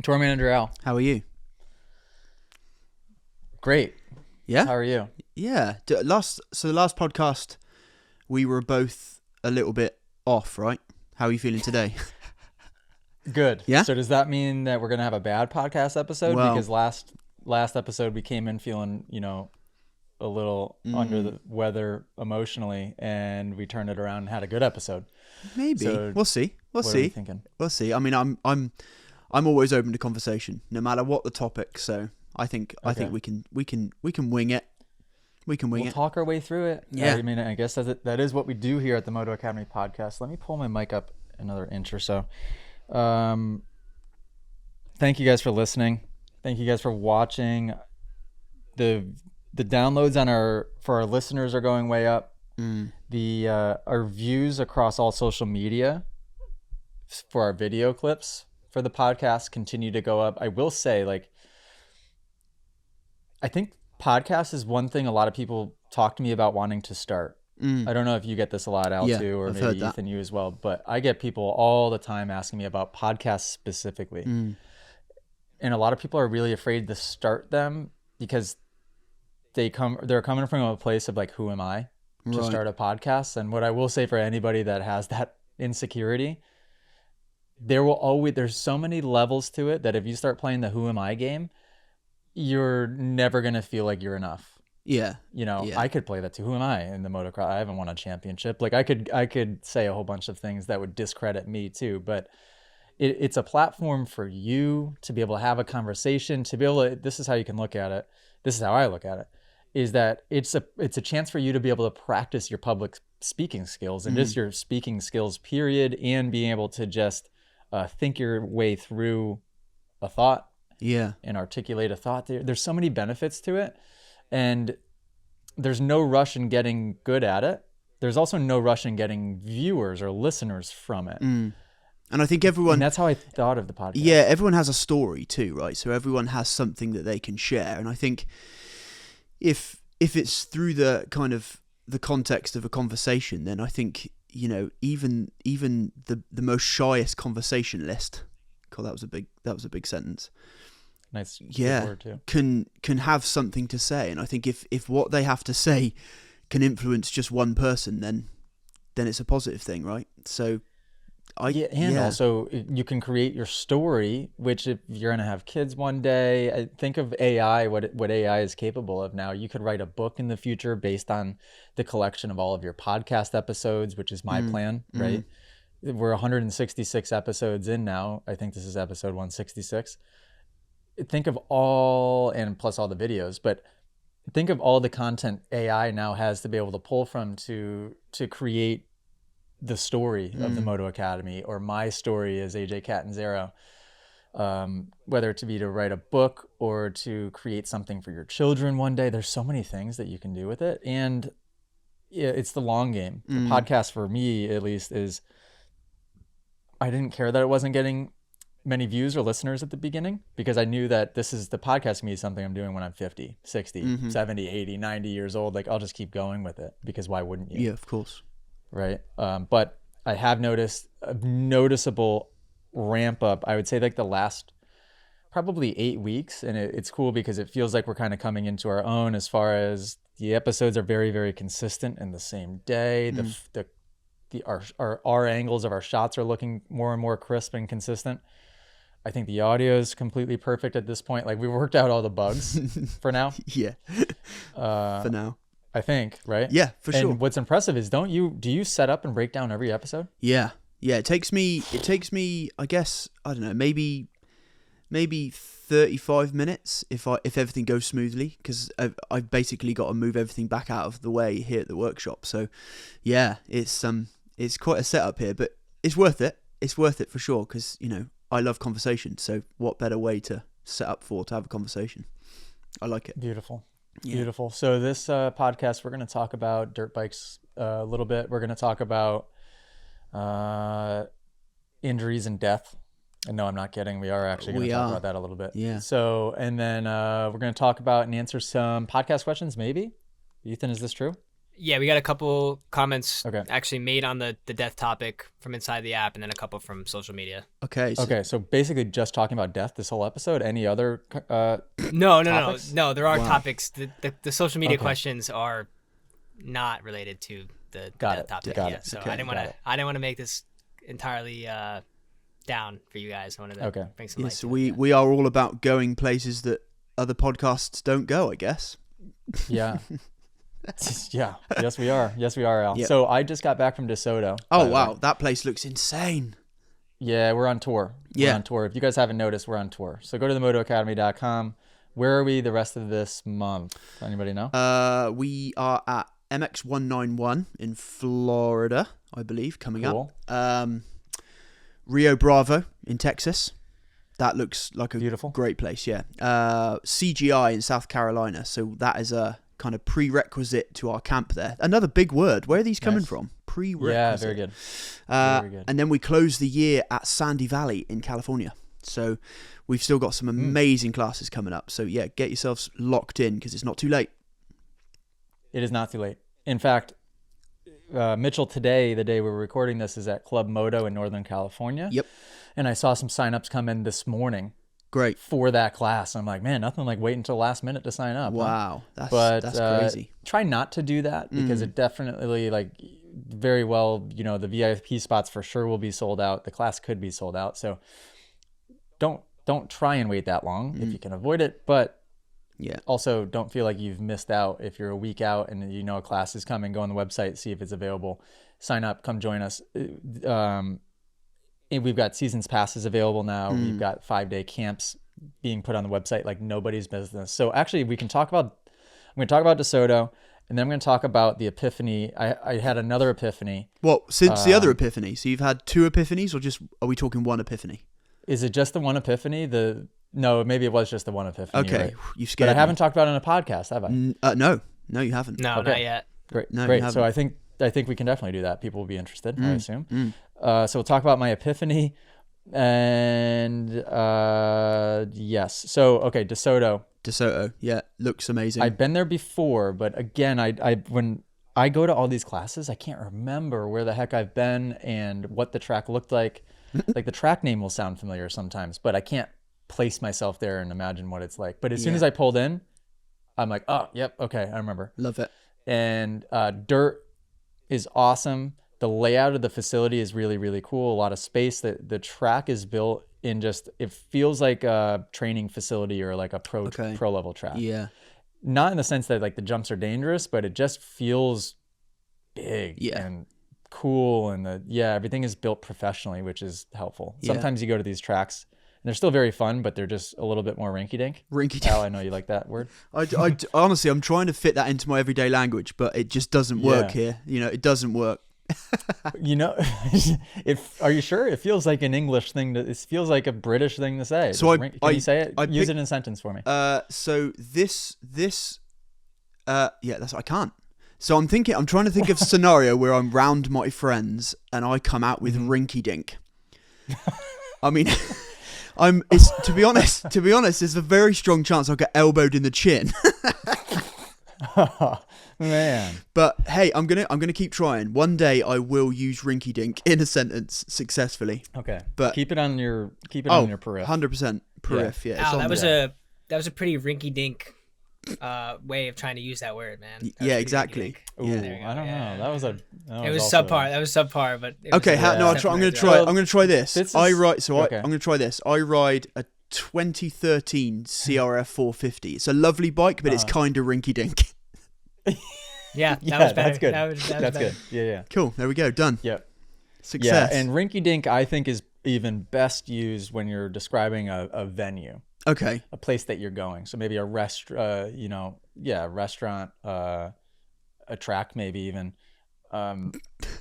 Tour manager Al. How are you? Great. Yeah? How are you? Yeah. So the last podcast, we were both a little bit off, right? How are you feeling today? Good. Yeah? So does that mean that we're gonna have a bad podcast episode? Well, Because last episode we came in feeling, a little under mm, the weather emotionally, and we turned it around and had a good episode. maybe. So We'll see. We'll what are we see. thinking? We'll see. I mean, I'm always open to conversation, no matter what the topic. So I think Okay. we can wing it. We can wing We'll it. talk our way through it. Yeah. I mean, I guess that is what we do here at the Moto Academy podcast. Let me pull my mic up another inch or so. Um, Thank you guys for listening. Thank you guys for watching. The downloads for our listeners are going way up. Mm. The our views across all social media for our video clips for the podcast continue to go up. I will say, I think podcast is one thing a lot of people talk to me about wanting to start. Mm. I don't know if you get this a lot, Al, Yeah, too, or I've maybe heard that. Ethan, you as well, but I get people all the time asking me about podcasts specifically. Mm. And a lot of people are really afraid to start them because they're coming from a place of like, who am I to Right. start a podcast? And what I will say for anybody that has that insecurity, there's so many levels to it that if you start playing the who am I game, you're never going to feel like you're enough. Yeah. Yeah. I could play that too. Who am I in the motocross? I haven't won a championship. Like I could say a whole bunch of things that would discredit me too, but it's a platform for you to be able to have a conversation, to be able to, this is how you can look at it. This is how I look at it, is that it's a chance for you to be able to practice your public speaking skills and just your speaking skills, period, and being able to just think your way through a thought Yeah. and articulate a thought. There's so many benefits to it, and there's no rush in getting good at it. There's also no rush in getting viewers or listeners from it. Mm. And I think And everyone, that's how I thought of the podcast. yeah, everyone has a story too, right? So everyone has something that they can share. And I think if it's through the kind of the context of a conversation, then I think, even the most shyest conversationalist, God, that was a big sentence. Nice good Yeah, word too. can have something to say. And I think if what they have to say can influence just one person, then it's a positive thing, right? So Yeah, and also you can create your story, which if you're going to have kids one day, think of AI, what AI is capable of now. You could write a book in the future based on the collection of all of your podcast episodes, which is my plan, right? We're 166 episodes in now. I think this is episode 166. Think of all, and plus all the videos, but think of all the content AI now has to be able to pull from to create the story of the Moto Academy, or my story as AJ Catanzaro, whether it to be to write a book or to create something for your children one day. There's so many things that you can do with it, and it's the long game. The podcast, for me at least, is I didn't care that it wasn't getting many views or listeners at the beginning, because I knew that the podcast to me is something I'm doing when I'm 50, 60, 70, 80, 90 years old. Like, I'll just keep going with it, because why wouldn't you? yeah, of course. Right. But I have noticed a noticeable ramp up, I would say, like the last probably 8 weeks. And it's cool because it feels like we're kind of coming into our own, as far as the episodes are very, very consistent in the same day. Our angles of our shots are looking more and more crisp and consistent. I think the audio is completely perfect at this point. Like, we worked out all the bugs for now. Yeah, for now. I think, right? Yeah, for sure. And what's impressive is, do you set up and break down every episode? Yeah. It takes me, I guess, I don't know, maybe 35 minutes if everything goes smoothly, because I've basically got to move everything back out of the way here at the workshop. So yeah, it's quite a setup here, but it's worth it. It's worth it for sure, because I love conversation. So what better way to set up to have a conversation? I like it. Beautiful. Yeah. Beautiful. So this podcast, we're going to talk about dirt bikes a little bit. We're going to talk about injuries and death. And no, I'm not kidding. We are actually going to talk about that a little bit. Yeah. So, and then we're going to talk about and answer some podcast questions, maybe. Ethan, is this true? Yeah, we got a couple comments Okay. actually made on the death topic from inside the app, and then a couple from social media. Okay. So, Okay, so basically just talking about death this whole episode. Any other No. topics? No. There are Wow. topics. The social media Okay. questions are not related to the Got death it. topic. Got Yeah, it. so Okay, I didn't want to make this entirely down for you guys. I wanted to bring some light. so to it, we are all about going places that other podcasts don't go, I guess. Yeah. Yeah. Yes, we are. Yes, we are, Al. Yep. So I just got back from DeSoto. by Oh the wow, way. that place looks insane. Yeah, we're on tour. We're Yeah. on tour. If you guys haven't noticed, we're on tour. So go to themotoacademy.com. Where are we the rest of this month? Anybody know? We are at MX191 in Florida, I believe, coming Cool. up. Rio Bravo in Texas. That looks like a Beautiful. great place, yeah. CGI in South Carolina. So that is a kind of prerequisite to our camp there. Another big word. Where are these coming Nice. from? Prerequisite. Yeah, very good. Very good. And then we close the year at Sandy Valley in California. So we've still got some amazing classes coming up. So yeah, get yourselves locked in because it's not too late. It is not too late. In fact, Mitchell today, the day we're recording this, is at Club Moto in Northern California. Yep. And I saw some signups come in this morning Great. for that class. I'm like, man, nothing like waiting until the last minute to sign up. Huh? Wow. But That's crazy. try not to do that because it definitely very well, the VIP spots for sure will be sold out. The class could be sold out. So don't try and wait that long if you can avoid it. But Yeah. also don't feel like you've missed out if you're a week out and a class is coming. Go on the website, see if it's available, sign up, come join us. And we've got seasons passes available now. We've got 5-day camps being put on the website like nobody's business. So actually I'm going to talk about DeSoto, and then I'm going to talk about the Epiphany. I had another Epiphany. Well, since the other Epiphany, so you've had 2 Epiphanies, or just are we talking 1 Epiphany? Is it just the one Epiphany? No, maybe it was just the one Epiphany. Okay, right? you scared But I me. haven't talked about it on a podcast, have I? No, you haven't. No, Okay. not yet. Great. No, you Great. haven't. So I think we can definitely do that. People will be interested, I assume. So we'll talk about my Epiphany. And yes. So, okay, DeSoto. DeSoto, yeah, looks amazing. I've been there before, but again, when I go to all these classes, I can't remember where the heck I've been and what the track looked like. Like the track name will sound familiar sometimes, but I can't place myself there and imagine what it's like. But as soon as I pulled in, I'm like, oh, yep, okay, I remember. Love it. And dirt is awesome. The layout of the facility is really, really cool. A lot of space. The track is built in it feels like a training facility or like a pro level track. Yeah. Not in the sense that like the jumps are dangerous, but it just feels big and cool. And everything is built professionally, which is helpful. Yeah. Sometimes you go to these tracks and they're still very fun, but they're just a little bit more rinky-dink. Rinky-dink. Al, I know you like that word. I honestly, I'm trying to fit that into my everyday language, but it just doesn't work here. It doesn't work. Are you sure? It feels like an English thing. It feels like a British thing to say. So can you say it? Use it in a sentence for me. So this, I can't. So I'm trying to think of a scenario where I'm round my friends and I come out with rinky dink. I mean, to be honest, there's a very strong chance I'll get elbowed in the chin. Man. But hey, I'm gonna keep trying. One day I will use rinky dink in a sentence successfully. Okay. But keep it on your periph. 100% periph. Yeah. Al, it's that was a pretty rinky dink way of trying to use that word, man. Yeah, exactly. Ooh, Yeah. I don't know. That was It was also subpar. That was subpar, but it was Okay, I'm gonna try. Well, I'm gonna try this. I'm gonna try this. I ride a 2013 CRF 450. It's a lovely bike, but it's kind of rinky dink. Yeah, that was better. That's good. That's That's good. Yeah. Cool. There we go. Done. Yep. Success. Yeah, and rinky dink I think is even best used when you're describing a venue, Okay. a place that you're going. So maybe a restaurant, a restaurant, a track, maybe even.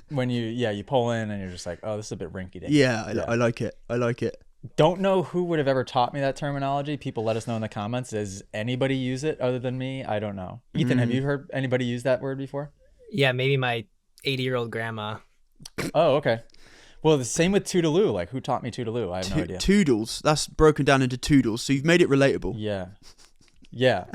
When you pull in and you're just like, oh, this is a bit rinky dink. Yeah, I like it. I like it. Don't know who would have ever taught me that terminology. People let us know in the comments. Does anybody use it other than me? I don't know. Ethan, have you heard anybody use that word before? Yeah, maybe my 80-year-old grandma. Oh, okay. Well, the same with Toodaloo. Like, who taught me Toodaloo? I have no idea. Toodles. That's broken down into toodles. So you've made it relatable. Yeah.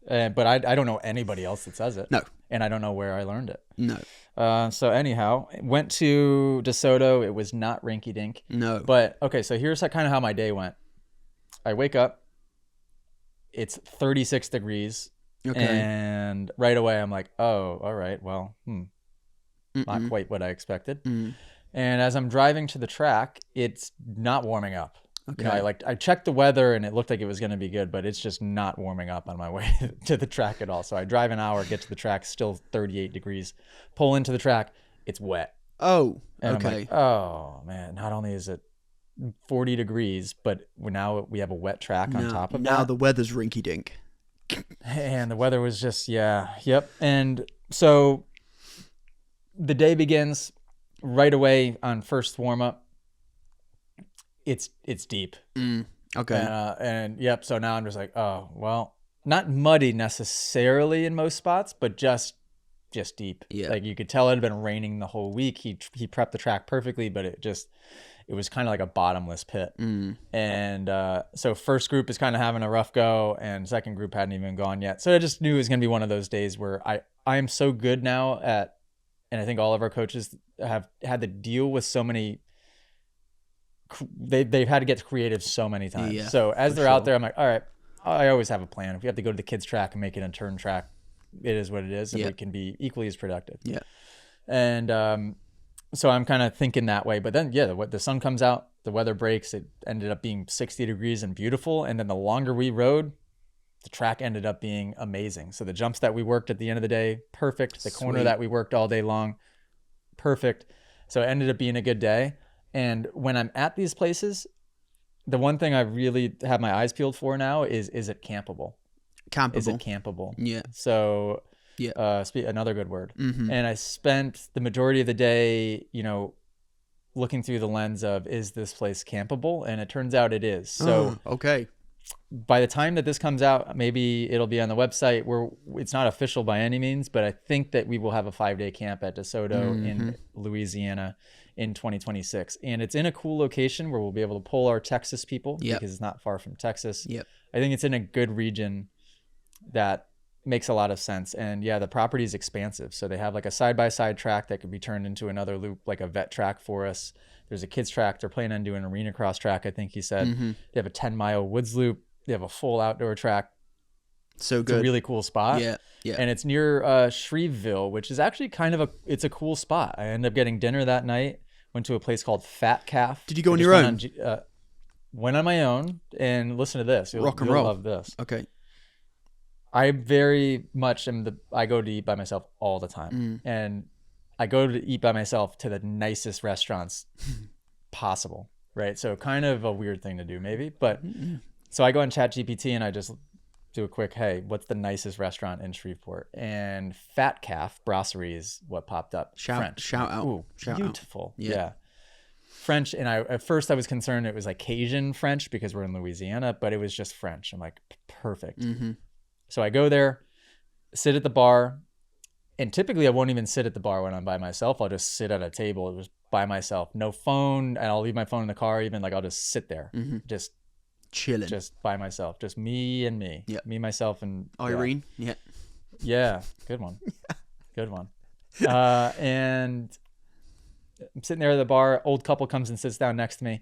But I don't know anybody else that says it. No. and I don't know where I learned it. No. So anyhow, went to DeSoto. It was not rinky dink. No. But okay, so here's kind of how my day went. I wake up. It's 36 degrees. Okay. And right away I'm like, oh, all right, well, not quite what I expected. And as I'm driving to the track, it's not warming up. Okay. You know, I checked the weather and it looked like it was going to be good, but it's just not warming up on my way to the track at all. So I drive an hour, get to the track, still 38 degrees, pull into the track, it's wet. Oh, and okay. I'm like, oh man, not only is it 40 degrees, but now we have a wet track on top of that. Now the weather's rinky dink. And the weather was just, yep. And so the day begins right away on first warm up. It's deep. Okay. And yep. So now I'm just like, oh, well, not muddy necessarily in most spots, but just deep. Yeah. Like you could tell it had been raining the whole week. He prepped the track perfectly, but it was kind of like a bottomless pit. And so first group is kind of having a rough go, and second group hadn't even gone yet. So I just knew it was going to be one of those days where I am so good now at, and I think all of our coaches have had to deal with so many. They've had to get creative so many times. Yeah, so as they're out there, I'm like, all right, I always have a plan. If we have to go to the kids track and make it a turn track, it is what it is, and it can be equally as productive. Yeah. And so I'm kind of thinking that way. But then, the sun comes out, the weather breaks. It ended up being 60 degrees and beautiful. And then the longer we rode, the track ended up being amazing. So the jumps that we worked at the end of the day, perfect. The corner that we worked all day long, perfect. So it ended up being a good day. And when I'm at these places, the one thing I really have my eyes peeled for now is it campable? Campable. Is it campable? Yeah. So another good word. And I spent the majority of the day, looking through the lens of, is this place campable? And it turns out it is. So okay. By the time that this comes out, maybe it'll be on the website. It's not official by any means, but I think that we will have a 5-day camp at DeSoto in Louisiana in 2026. And it's in a cool location where we'll be able to pull our Texas people because it's not far from Texas. Yep. I think it's in a good region that makes a lot of sense. And the property is expansive. So they have like a side-by-side track that could be turned into another loop, like a vet track for us. There's a kids track. They're planning on doing an arena cross track, I think he said. They have a 10-mile woods loop. They have a full outdoor track. So good. It's a really cool spot. Yeah. And it's near Shreveville, which is actually it's a cool spot. I ended up getting dinner that night. Went to a place called Fat Calf. Did you go on your own? Went on my own, and listen to this. Rock and roll. Love this. Okay. I very much I go to eat by myself all the time. And I go to eat by myself to the nicest restaurants possible, right? So kind of a weird thing to do maybe, but so I go on ChatGPT and I just do a quick, hey, what's the nicest restaurant in Shreveport? And Fat Calf Brasserie is what popped up. French. Shout out. Ooh, shout beautiful. Out. Yeah. French. And at first I was concerned it was like Cajun French because we're in Louisiana, but it was just French. I'm like, perfect. So I go there, sit at the bar, and typically I won't even sit at the bar when I'm by myself. I'll just sit at a table just by myself. No phone, and I'll leave my phone in the car even. Like I'll just sit there, just chilling, just by myself, just me and me. Me, myself, and Irene. Yeah, good one. Good one. And I'm sitting there at the bar. Old couple comes and sits down next to me.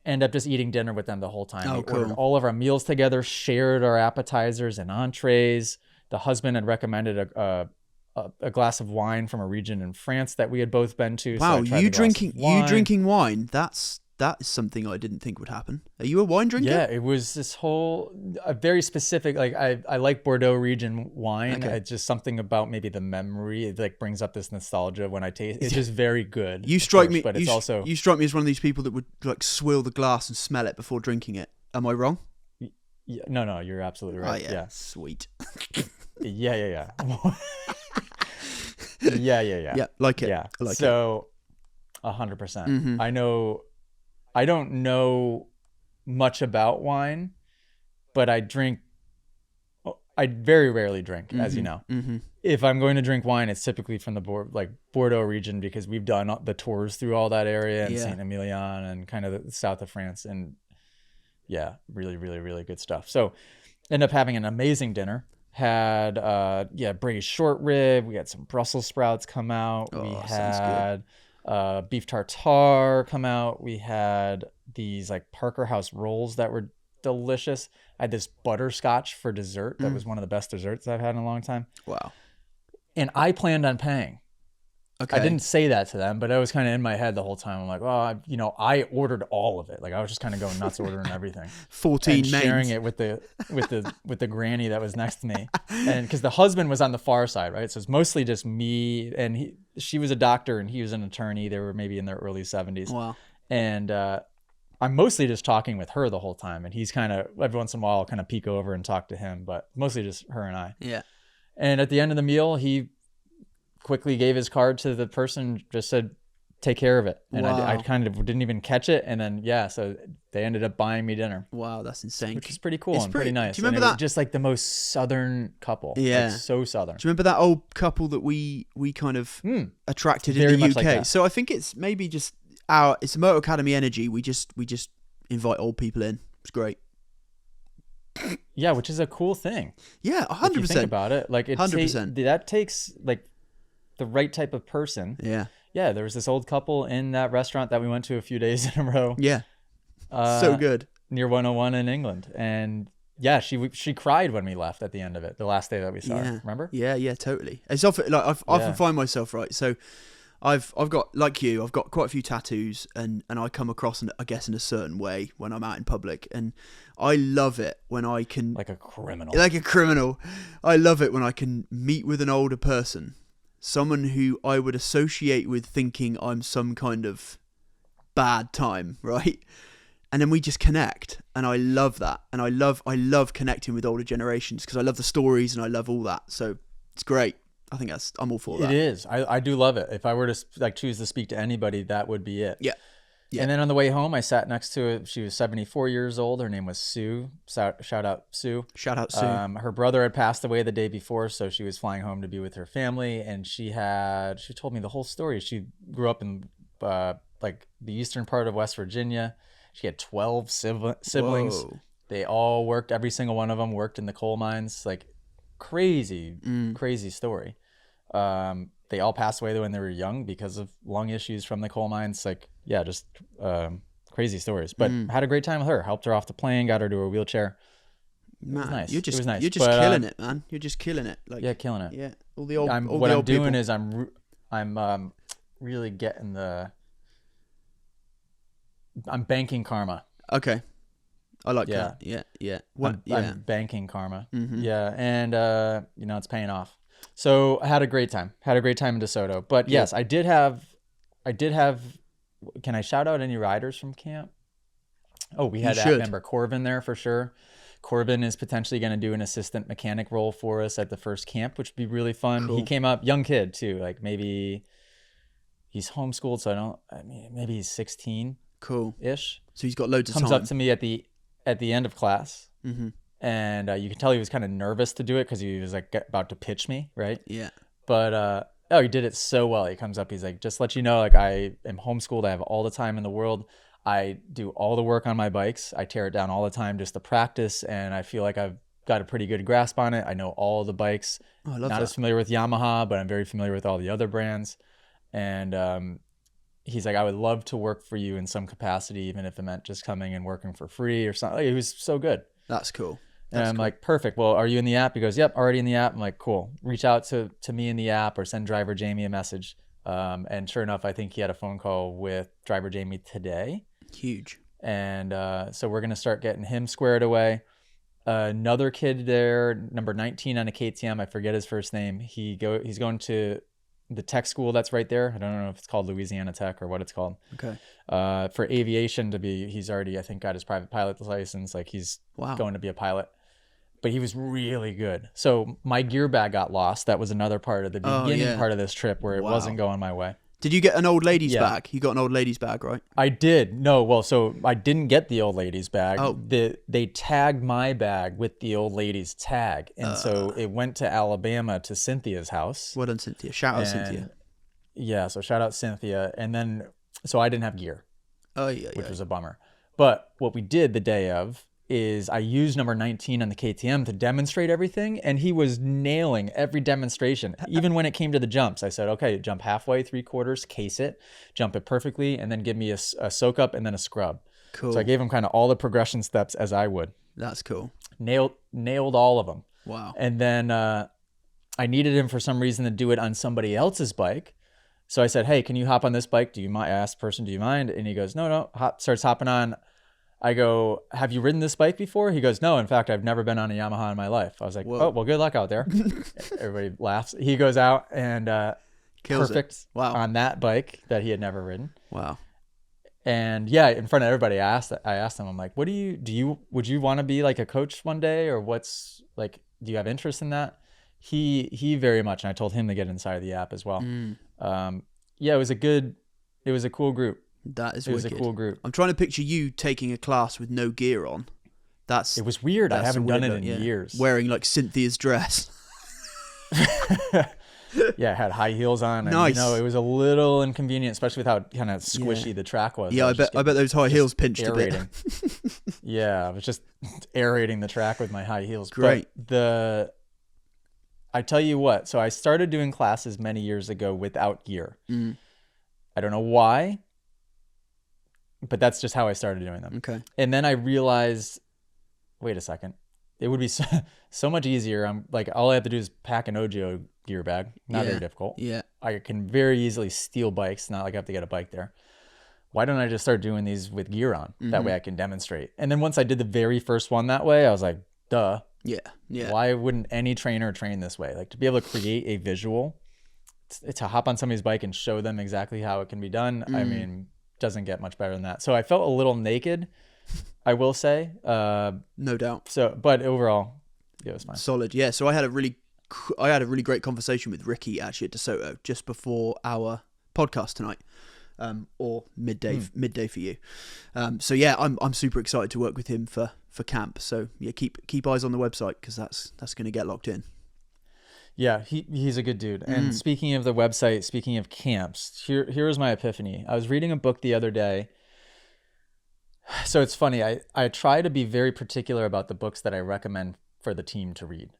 End up just eating dinner with them the whole time. We ordered all of our meals together, shared our appetizers and entrees. The husband had recommended a glass of wine from a region in France that we had both been to. Wow, so you drinking wine? That is something I didn't think would happen. Are you a wine drinker? Yeah, it was this a very specific, like I like Bordeaux region wine. Okay. It's just something about maybe the memory. It like brings up this nostalgia when I taste. It's just very good. You strike me, but it's also you strike me as one of these people that would like swill the glass and smell it before drinking it. Am I wrong? Yeah, no, you're absolutely right. Oh, yeah. Sweet. Yeah. Yeah, like it. Yeah. I like so 100%. I don't know much about wine, but I very rarely drink, as you know. If I'm going to drink wine, it's typically from the Bordeaux region because we've done the tours through all that area and Saint Emilion and kind of the south of France. And really, really, really good stuff. So end up having an amazing dinner. Had braised short rib. We had some Brussels sprouts come out. We sounds good. had beef tartare come out. We had these like Parker House rolls that were delicious. I had this butterscotch for dessert that was one of the best desserts I've had in a long time. Wow. And I planned on paying. Okay. I didn't say that to them, but I was kind of in my head the whole time. I'm like, oh, I ordered all of it. Like I was just kind of going nuts ordering everything. 14 and sharing it with the granny that was next to me. And because the husband was on the far side, right? So it's mostly just me, and she was a doctor and he was an attorney. They were maybe in their early 70s. Wow. And I'm mostly just talking with her the whole time. And he's kind of, every once in a while, I'll kind of peek over and talk to him, but mostly just her and I. Yeah. And at the end of the meal, he quickly gave his card to the person, just said, take care of it. And wow. I kind of didn't even catch it. And then, so they ended up buying me dinner. Wow, that's insane. Which is pretty cool and pretty nice. Do you remember that? Just like the most southern couple. Yeah. Like so southern. Do you remember that old couple that we kind of attracted Very in the much UK? like that. So I think it's maybe just it's a Moto Academy energy. We just invite old people in. It's great. Yeah, which is a cool thing. Yeah, 100%. If you think about it, like 100%. That takes like the right type of person. Yeah. Yeah, there was this old couple in that restaurant that we went to a few days in a row. Yeah. So good. Near 101 in England. And yeah, she cried when we left at the end of it, the last day that we saw her. Remember? Yeah, totally. It's often like I often find myself, right? So I've got, like you, I've got quite a few tattoos, and I come across, I guess, in a certain way when I'm out in public, and I love it when I can, like a criminal. I love it when I can meet with an older person, someone who I would associate with thinking I'm some kind of bad time, right? And then we just connect, and I love that, and I love connecting with older generations because I love the stories and I love all that. So it's great. I think I'm all for that. It is. I do love it. If I were to like choose to speak to anybody, that would be it. Yeah. And then on the way home, I sat next to it. She was 74 years old. Her name was Sue. Shout out Sue. Shout out Sue. Her brother had passed away the day before, so she was flying home to be with her family. And she told me the whole story. She grew up in like the eastern part of West Virginia. She had 12 siblings. Whoa. They all worked. Every single one of them worked in the coal mines. Like crazy story. They all passed away when they were young because of lung issues from the coal mines. Like, yeah, just crazy stories. But had a great time with her. Helped her off the plane. Got her to a wheelchair. Man, it was nice. You're just But, killing it, man. You're just killing it. Like, yeah, killing it. Yeah, all the old. What I'm doing is I'm really getting I'm banking karma. Okay. I like that. Yeah. I'm banking karma. Mm-hmm. Yeah, and it's paying off. So I had a great time. Had a great time in DeSoto. But yes, I did have. Can I shout out any riders from camp? Oh, we had that member Corbin there for sure. Corbin is potentially going to do an assistant mechanic role for us at the first camp, which would be really fun. Cool. He came up, young kid too, like maybe he's homeschooled, so maybe he's 16. Cool. Ish. So he's got loads of time. Comes up to me at the end of class, and you can tell he was kind of nervous to do it because he was like about to pitch me, right? Yeah. But he did it so well. He comes up, he's like, just let you know, like I am homeschooled. I have all the time in the world. I do all the work on my bikes. I tear it down all the time just to practice, and I feel like I've got a pretty good grasp on it. I know all the bikes. Oh, I love Not that. as familiar with Yamaha, but I'm very familiar with all the other brands. And he's like, I would love to work for you in some capacity, even if it meant just coming and working for free or something. He was so good. That's cool. And I'm like, perfect. Well, are you in the app? He goes, yep, already in the app. I'm like, cool. Reach out to me in the app or send driver Jamie a message. And sure enough, I think he had a phone call with driver Jamie today. Huge. And so we're going to start getting him squared away. Another kid there, number 19 on a KTM. I forget his first name. He's going to the tech school that's right there. I don't know if it's called Louisiana Tech or what it's called. Okay. For aviation he's already, I think, got his private pilot license. Like he's going to be a pilot. But he was really good. So my gear bag got lost. That was another part of the beginning part of this trip where it wasn't going my way. Did you get an old lady's bag? You got an old lady's bag, right? I did. No, well, so I didn't get the old lady's bag. Oh. They tagged my bag with the old lady's tag. And so it went to Alabama to Cynthia's house. Well done, Cynthia. Shout out, Cynthia. Yeah, so shout out Cynthia. And then, so I didn't have gear. Oh, yeah. Which was a bummer. But what we did the day of is I used number 19 on the KTM to demonstrate everything, and he was nailing every demonstration. Even when it came to the jumps, I said, okay, jump halfway, 3/4, case it, jump it perfectly, and then give me a soak up and then a scrub. Cool. So I gave him kind of all the progression steps as I would. That's cool. Nailed all of them. Wow. And then I needed him for some reason to do it on somebody else's bike. So I said, hey, can you hop on this bike? Do you mind? I asked the person, do you mind? And he goes, no. Starts hopping on. I go, have you ridden this bike before? He goes, no, in fact, I've never been on a Yamaha in my life. I was like, whoa. Oh, well, good luck out there. Everybody laughs. He goes out and kills perfect it. Wow. on that bike that he had never ridden. Wow. And yeah, in front of everybody, I asked him, I'm like, would you want to be like a coach one day, or what's like, do you have interest in that? He very much, and I told him to get inside of the app as well. Yeah, it was a cool group. That is wicked. It was a cool group. I'm trying to picture you taking a class with no gear on. It was weird. I haven't done it in years. Wearing like Cynthia's dress. Yeah, I had high heels on. And, nice. It was a little inconvenient, especially with how kind of squishy the track was. Yeah, I bet those high heels pinched aerating. A bit. Yeah, I was just aerating the track with my high heels. Great. But I tell you what, so I started doing classes many years ago without gear. I don't know why, but that's just how I started doing them. Okay. And then I realized, wait a second, it would be so much easier. I'm like, all I have to do is pack an Ojo gear bag. Not very difficult. Yeah. I can very easily steal bikes. Not like I have to get a bike there. Why don't I just start doing these with gear on? That way I can demonstrate. And then once I did the very first one that way, I was like, duh. Yeah. Yeah. Why wouldn't any trainer train this way? Like, to be able to create a visual, to hop on somebody's bike and show them exactly how it can be done. I mean, doesn't get much better than that. So I felt a little naked, I will say. No doubt. So, but overall, it was fine. Solid. Yeah. So I had a really great conversation with Ricky actually at DeSoto just before our podcast tonight, or midday for you. So yeah, I'm super excited to work with him for camp. So yeah, keep eyes on the website, because that's going to get locked in. Yeah, he's a good dude. And speaking of the website, speaking of camps, here's my epiphany. I was reading a book the other day. So it's funny. I try to be very particular about the books that I recommend for the team to read.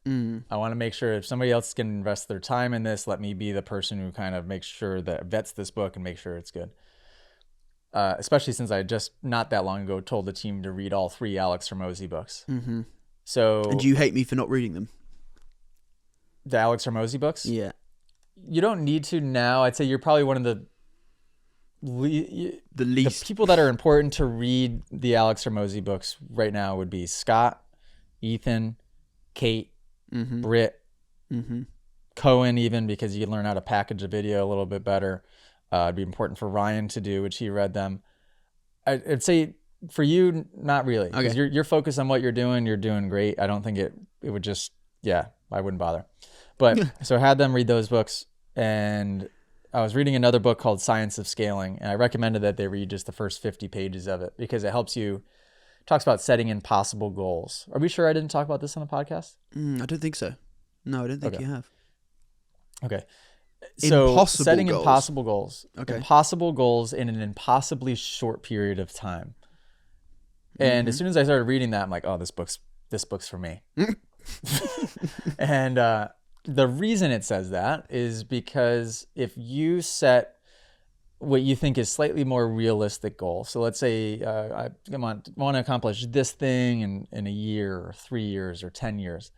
I want to make sure if somebody else can invest their time in this, let me be the person who kind of makes sure that vets this book and make sure it's good. Especially since I just not that long ago told the team to read all 3 Alex Hormozi books. So, and do you hate me for not reading them? The Alex Hormozi books? Yeah. You don't need to now. I'd say you're probably one of the least. The people that are important to read the Alex Hormozi books right now would be Scott, Ethan, Kate, Britt, Cohen, even, because you learn how to package a video a little bit better. It'd be important for Ryan to do, which he read them. I'd say for you, not really, because you're focused on what you're doing great. I don't think it would just, I wouldn't bother. But so I had them read those books, and I was reading another book called Science of Scaling, and I recommended that they read just the first 50 pages of it, because it helps you. Talks about setting impossible goals. Are we sure I didn't talk about this on the podcast? I don't think so. No, I don't think you have. Okay. So setting goals. Impossible goals. Okay. Impossible goals in an impossibly short period of time. And as soon as I started reading that, I'm like, oh, this book's for me. And the reason it says that is because if you set what you think is slightly more realistic goal. So let's say I want to accomplish this thing in a year or 3 years or 10 years.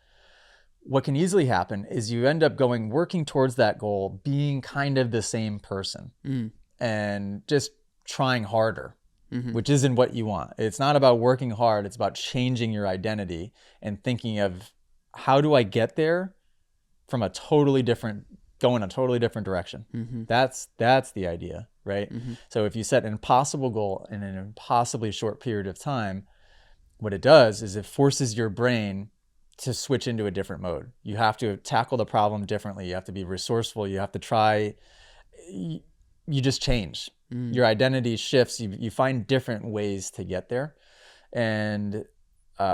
What can easily happen is you end up working towards that goal, being kind of the same person and just trying harder, which isn't what you want. It's not about working hard. It's about changing your identity and thinking of, how do I get there from going a totally different direction. That's the idea, right? So if you set an impossible goal in an impossibly short period of time, what it does is it forces your brain to switch into a different mode. You have to tackle the problem differently. You have to be resourceful. You have to try. You just change. Your identity shifts. You find different ways to get there. And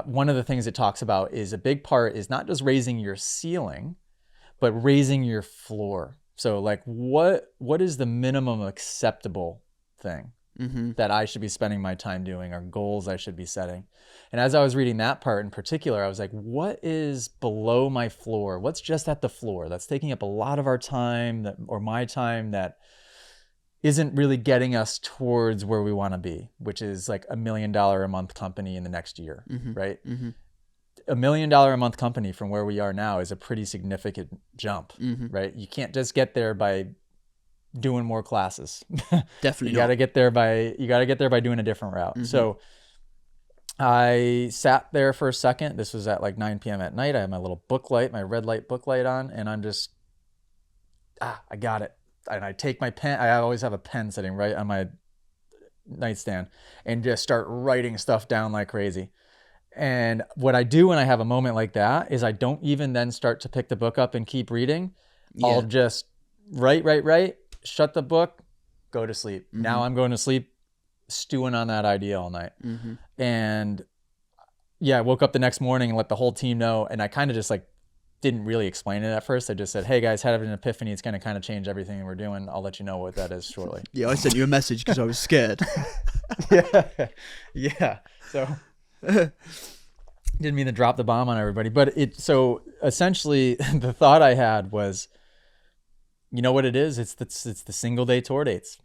one of the things it talks about is a big part is not just raising your ceiling, but raising your floor. So like what is the minimum acceptable thing? that I should be spending my time doing, or goals I should be setting. And as I was reading that part in particular, I was like, what is below my floor? What's just at the floor that's taking up a lot of our time, or my time, that isn't really getting us towards where we want to be, which is like $1 million a month company in the next year, right? $1 million a month company from where we are now is a pretty significant jump, right? You can't just get there by doing more classes. Definitely you got to get there by doing a different route. So I sat there for a second. This was at like 9 p.m. at night. I had my little book light, my red light book light on, and I'm just, I got it. And I take my pen. I always have a pen sitting right on my nightstand, and just start writing stuff down like crazy. And what I do when I have a moment like that is I don't even then start to pick the book up and keep reading. I'll just write, shut the book, go to sleep. Now I'm going to sleep stewing on that idea all night. And I woke up the next morning and let the whole team know. And I kind of just like didn't really explain it at first. I just said, hey guys, had an epiphany. It's going to kind of change everything we're doing. I'll let you know what that is shortly. Yeah, I sent you a message because I was scared. Yeah. So didn't mean to drop the bomb on everybody, but so essentially the thought I had was, you know what it is? It's the single day tour dates.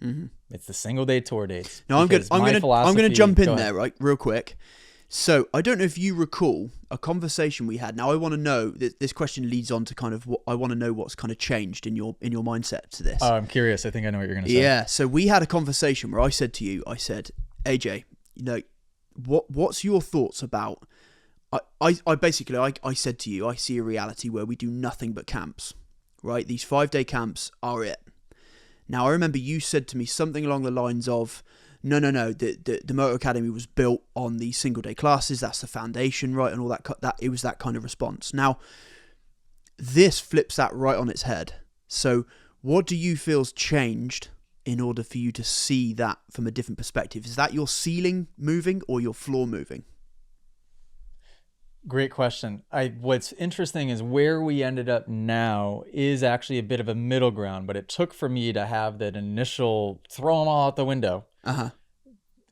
It's the single day tour dates. Now I'm gonna jump in there right real quick. So I don't know if you recall a conversation we had. Now I want to know that this question leads on to kind of what I want to know, what's kind of changed in your mindset to this. Oh, I'm curious. I think I know what you're gonna say. Yeah. So we had a conversation where I said to you, AJ, you know, what's your thoughts about? I said to you, I see a reality where we do nothing but camps. Right, these 5-day camps are it. Now I remember you said to me something along the lines of, no, the Moto Academy was built on these single day classes. That's the foundation, right, and all that. That it was that kind of response. Now, this flips that right on its head. So, what do you feel's changed in order for you to see that from a different perspective? Is that your ceiling moving or your floor moving? Great question. What's interesting is where we ended up now is actually a bit of a middle ground, but it took for me to have that initial throw them all out the window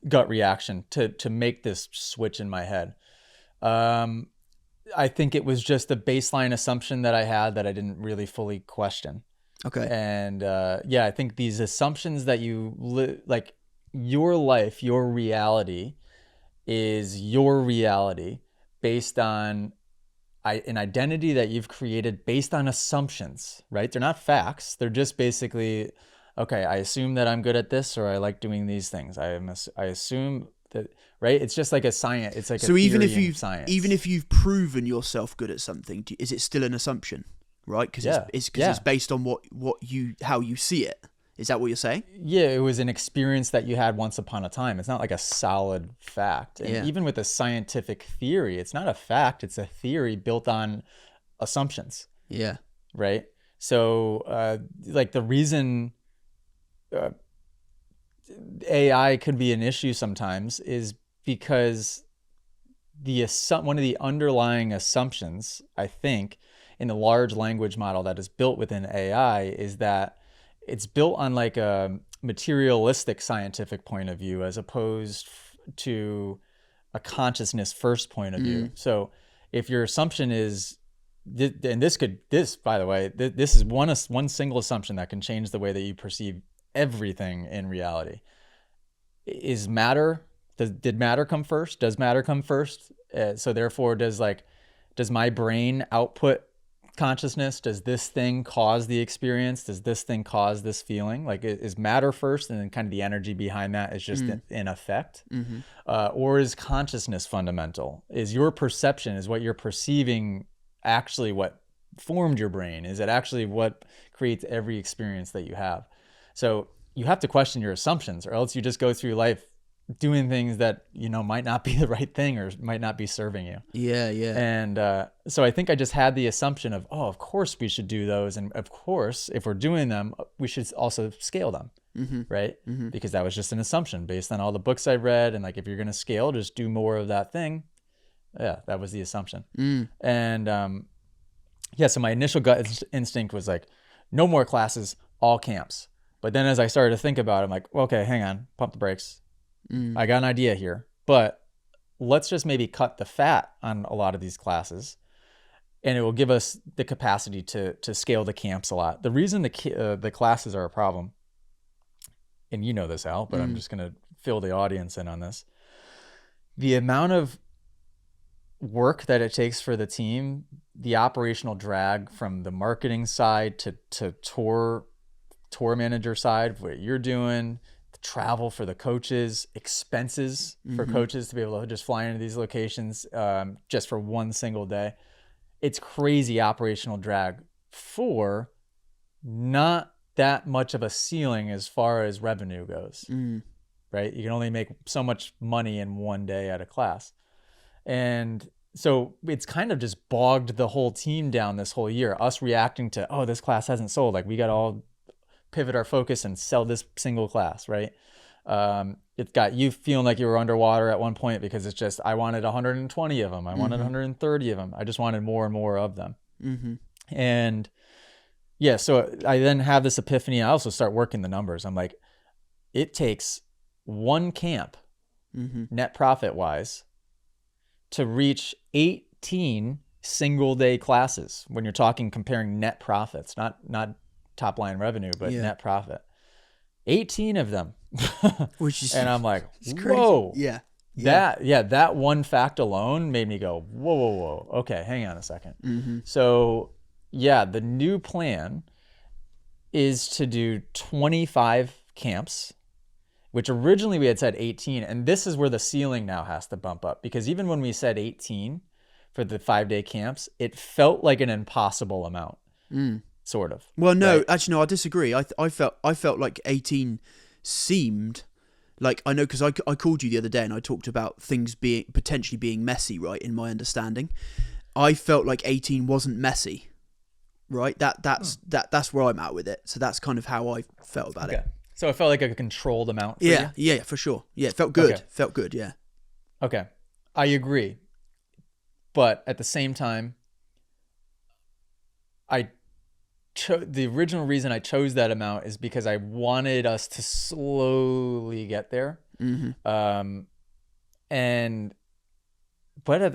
gut reaction to make this switch in my head. I think it was just a baseline assumption that I had that I didn't really fully question. Okay. And I think these assumptions that like your life, your reality is your reality, based on an identity that you've created based on assumptions, right? They're not facts. They're just basically, okay, I assume that I'm good at this, or I like doing these things. I assume that, right? It's just like a science. It's like so even if you've proven yourself good at something, is it still an assumption, right? Because it's based on how you see it. Is that what you're saying? Yeah, it was an experience that you had once upon a time. It's not like a solid fact. And even with a scientific theory, it's not a fact. It's a theory built on assumptions. Yeah. Right? So, like the reason AI could be an issue sometimes is because one of the underlying assumptions, I think, in the large language model that is built within AI is that it's built on like a materialistic scientific point of view as opposed to a consciousness first point of view. So if your assumption is, and this by the way, this is one single assumption that can change the way that you perceive everything in reality. Is matter, did matter come first? Does matter come first? So therefore does my brain output consciousness? Does this thing cause the experience? Does this thing cause this feeling? Like, is matter first, and then kind of the energy behind that is just in effect? Or is consciousness fundamental? Is your perception, is what you're perceiving actually what formed your brain? Is it actually what creates every experience that you have? So you have to question your assumptions, or else you just go through life doing things that, might not be the right thing or might not be serving you. Yeah. And so I think I just had the assumption of, of course we should do those. And of course, if we're doing them, we should also scale them, right? Because that was just an assumption based on all the books I read. And like, if you're going to scale, just do more of that thing. Yeah, that was the assumption. And so my initial gut instinct was like, no more classes, all camps. But then as I started to think about it, I'm like, okay, hang on, pump the brakes. I got an idea here, but let's just maybe cut the fat on a lot of these classes, and it will give us the capacity to scale the camps a lot. The reason the classes are a problem, and you know this, Al, but I'm just going to fill the audience in on this. The amount of work that it takes for the team, the operational drag from the marketing side to tour manager side, what you're doing, the travel for the coaches, expenses for coaches to be able to just fly into these locations just for one single day. It's crazy operational drag for not that much of a ceiling as far as revenue goes, right? You can only make so much money in one day at a class. And so it's kind of just bogged the whole team down this whole year. Us reacting to, oh, this class hasn't sold. Like we got to all pivot our focus and sell this single class, right? It got you feeling like you were underwater at one point because it's just, I wanted 120 of them. I wanted 130 of them. I just wanted more and more of them. And yeah, so I then have this epiphany. I also start working the numbers. I'm like, it takes one camp, net profit wise, to reach 18 single day classes when you're talking comparing net profits, not top line revenue, but net profit. 18 of them. Which is, and I'm like, whoa. Yeah. That one fact alone made me go, whoa. Okay, hang on a second. So yeah, the new plan is to do 25 camps, which originally we had said 18. And this is where the ceiling now has to bump up, because even when we said 18 for the 5-day camps, it felt like an impossible amount, sort of. Well, no, right? actually, no, I disagree. I felt like 18 seemed like, I know, because I called you the other day and I talked about things potentially being messy, right, in my understanding. I felt like 18 wasn't messy, right? That's where I'm at with it. So that's kind of how I felt about it. So it felt like a controlled amount for you? Yeah, for sure. Yeah, it felt good. Felt good, yeah. Okay, I agree. But at the same time, the original reason I chose that amount is because I wanted us to slowly get there. But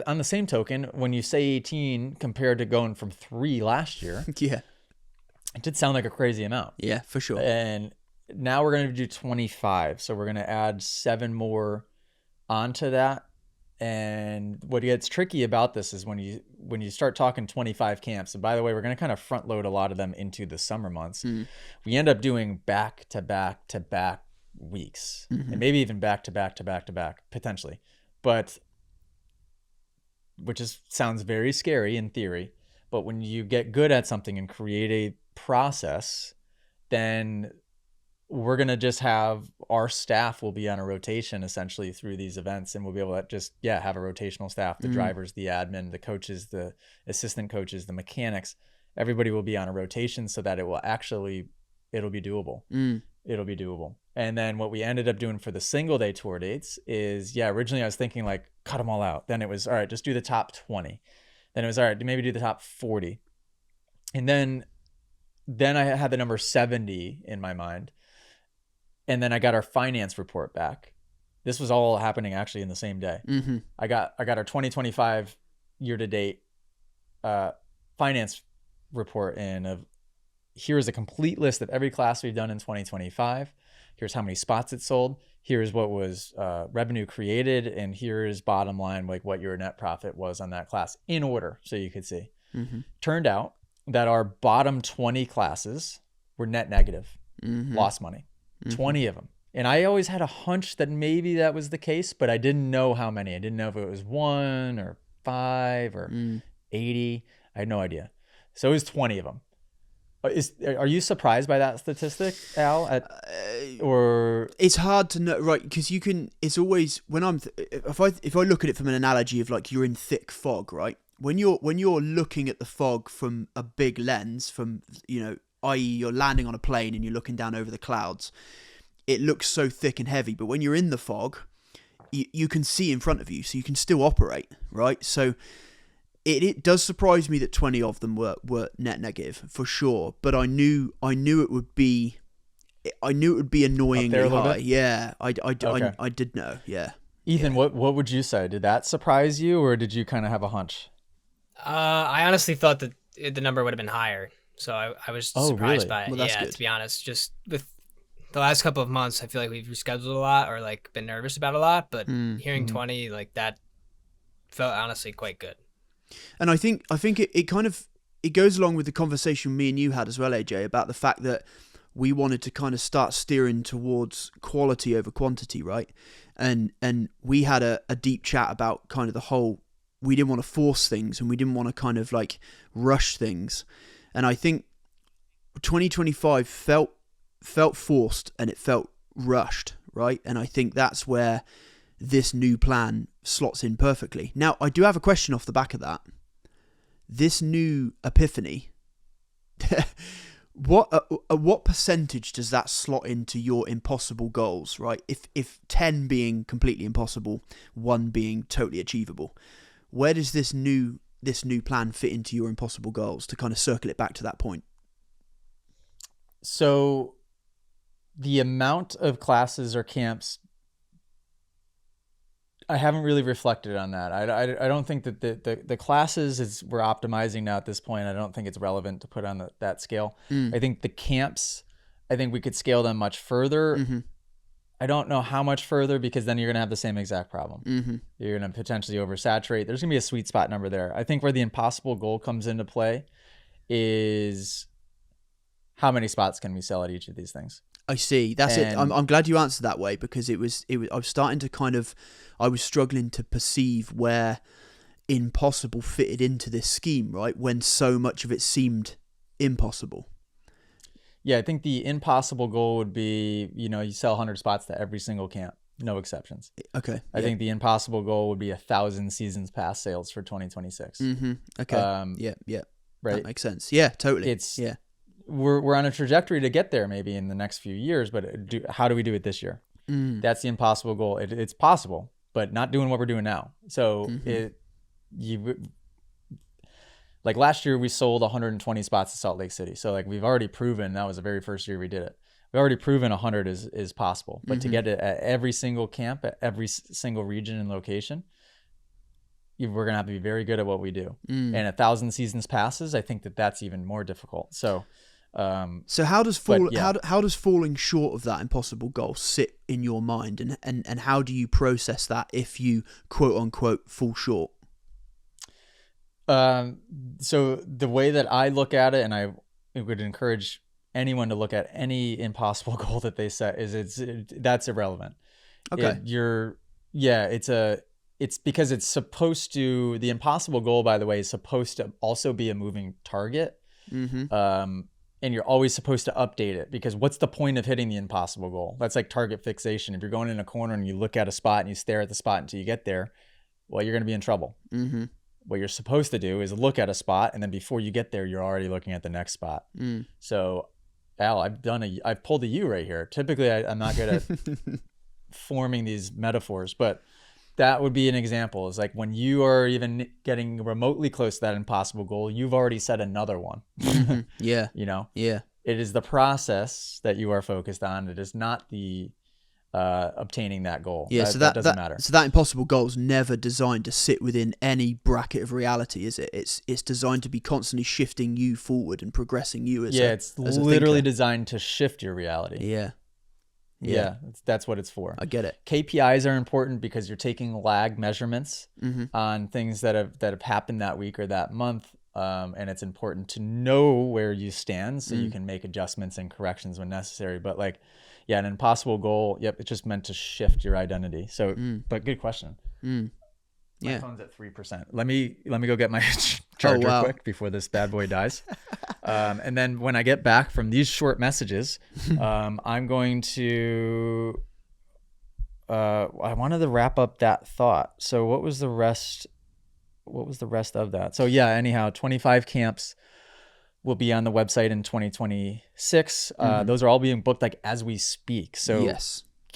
on the same token, when you say 18 compared to going from 3 last year, it did sound like a crazy amount. Yeah, for sure. And now we're going to do 25. So we're going to add 7 more onto that. And what gets tricky about this is when you start talking 25 camps, and by the way, we're going to kind of front load a lot of them into the summer months. We end up doing back to back to back weeks, and maybe even back to back to back to back potentially, but which sounds very scary in theory. But when you get good at something and create a process, then we're going to just have our staff will be on a rotation essentially through these events, and we'll be able to just, have a rotational staff, the drivers, the admin, the coaches, the assistant coaches, the mechanics, everybody will be on a rotation so that it'll be doable. It'll be doable. And then what we ended up doing for the single day tour dates is, originally I was thinking like cut them all out. Then it was, all right, just do the top 20. Then it was, all right, maybe do the top 40. And then I had the number 70 in my mind. And then I got our finance report back. This was all happening actually in the same day. I got our 2025 year-to-date finance report in of here's a complete list of every class we've done in 2025. Here's how many spots it sold. Here's what was revenue created. And here's bottom line, like what your net profit was on that class in order so you could see. Turned out that our bottom 20 classes were net negative, lost money. 20 of them. And I always had a hunch that maybe that was the case, but I didn't know how many. I didn't know if it was 1 or 5 or 80. I had no idea. So it was 20 of them. Are you surprised by that statistic, Al? Or it's hard to know, right? Because you can. It's always when if I look at it from an analogy of like you're in thick fog, right? When you're looking at the fog from a big lens, from i.e. you're landing on a plane and you're looking down over the clouds, it looks so thick and heavy. But when you're in the fog, you can see in front of you, so you can still operate, right? So it does surprise me that 20 of them were net negative for sure. But I knew it would be I knew it would be annoyingly high. Bit? Yeah, I did know. Yeah. Ethan, what would you say? Did that surprise you, or did you kind of have a hunch? I honestly thought that the number would have been higher, so I was surprised by it. Well, that's yeah, good. to be honest, just with the last couple of months, I feel like we've rescheduled a lot or like been nervous about a lot, but hearing 20 like that felt honestly quite good. And I think it kind of it goes along with the conversation me and you had as well, AJ, about the fact that we wanted to kind of start steering towards quality over quantity, right? And we had a deep chat about kind of the whole, we didn't want to force things and we didn't want to kind of like rush things. And I think 2025 felt forced and it felt rushed, right? And I think that's where this new plan slots in perfectly. Now, I do have a question off the back of that. This new Epiphany, what percentage does that slot into your impossible goals, right? If 10 being completely impossible, 1 being totally achievable, where does this new plan fit into your impossible goals, to kind of circle it back to that point? So the amount of classes or camps, I haven't really reflected on that. I don't think that the classes we're optimizing now at this point. I don't think it's relevant to put on that scale. I think the camps, I think we could scale them much further. I don't know how much further, because then you're going to have the same exact problem. You're going to potentially oversaturate. There's going to be a sweet spot number there. I think where the impossible goal comes into play is how many spots can we sell at each of these things? I see. That's it. I'm glad you answered that way, because it was I was starting to I was struggling to perceive where impossible fitted into this scheme, right? When so much of it seemed impossible. Yeah, I think the impossible goal would be, you sell 100 spots to every single camp, no exceptions. Okay. I think the impossible goal would be 1,000 seasons pass sales for 2026. Okay. Yeah. Right. That makes sense. Yeah, totally. We're on a trajectory to get there maybe in the next few years, but how do we do it this year? That's the impossible goal. It's possible, but not doing what we're doing now. So like last year we sold 120 spots to Salt Lake City. So like we've already proven, that was the very first year we did it. We've already proven 100 is possible, but to get it at every single camp, at every single region and location, we're going to have to be very good at what we do. And 1,000 seasons passes, I think that's even more difficult. So how does how does falling short of that impossible goal sit in your mind, and how do you process that if you quote unquote fall short? So the way that I look at it, and I would encourage anyone to look at any impossible goal that they set, is that's irrelevant. Okay. It's because it's supposed to, the impossible goal, by the way, is supposed to also be a moving target. And you're always supposed to update it, because what's the point of hitting the impossible goal? That's like target fixation. If you're going in a corner and you look at a spot and you stare at the spot until you get there, well, you're going to be in trouble. What you're supposed to do is look at a spot, and then before you get there, you're already looking at the next spot. So, Al, I've pulled a U right here. Typically, I'm not good at forming these metaphors, but that would be an example. Is like when you are even getting remotely close to that impossible goal, you've already set another one. Yeah. It is the process that you are focused on. It is not the obtaining that goal. Yeah, that doesn't matter. So that impossible goal is never designed to sit within any bracket of reality, is it? It's designed to be constantly shifting you forward and progressing you as it's literally designed to shift your reality. Yeah, that's what it's for. I get it. KPIs are important because you're taking lag measurements on things that have happened that week or that month, and it's important to know where you stand so you can make adjustments and corrections when necessary. But like, an impossible goal, it's just meant to shift your identity. So, but good question. My phone's at 3%. Let me go get my charger quick before this bad boy dies. And then when I get back from these short messages, I'm going to. I wanted to wrap up that thought. So what was the rest? What was the rest of that? So anyhow, 25 camps will be on the website in 2026. Those are all being booked like as we speak. So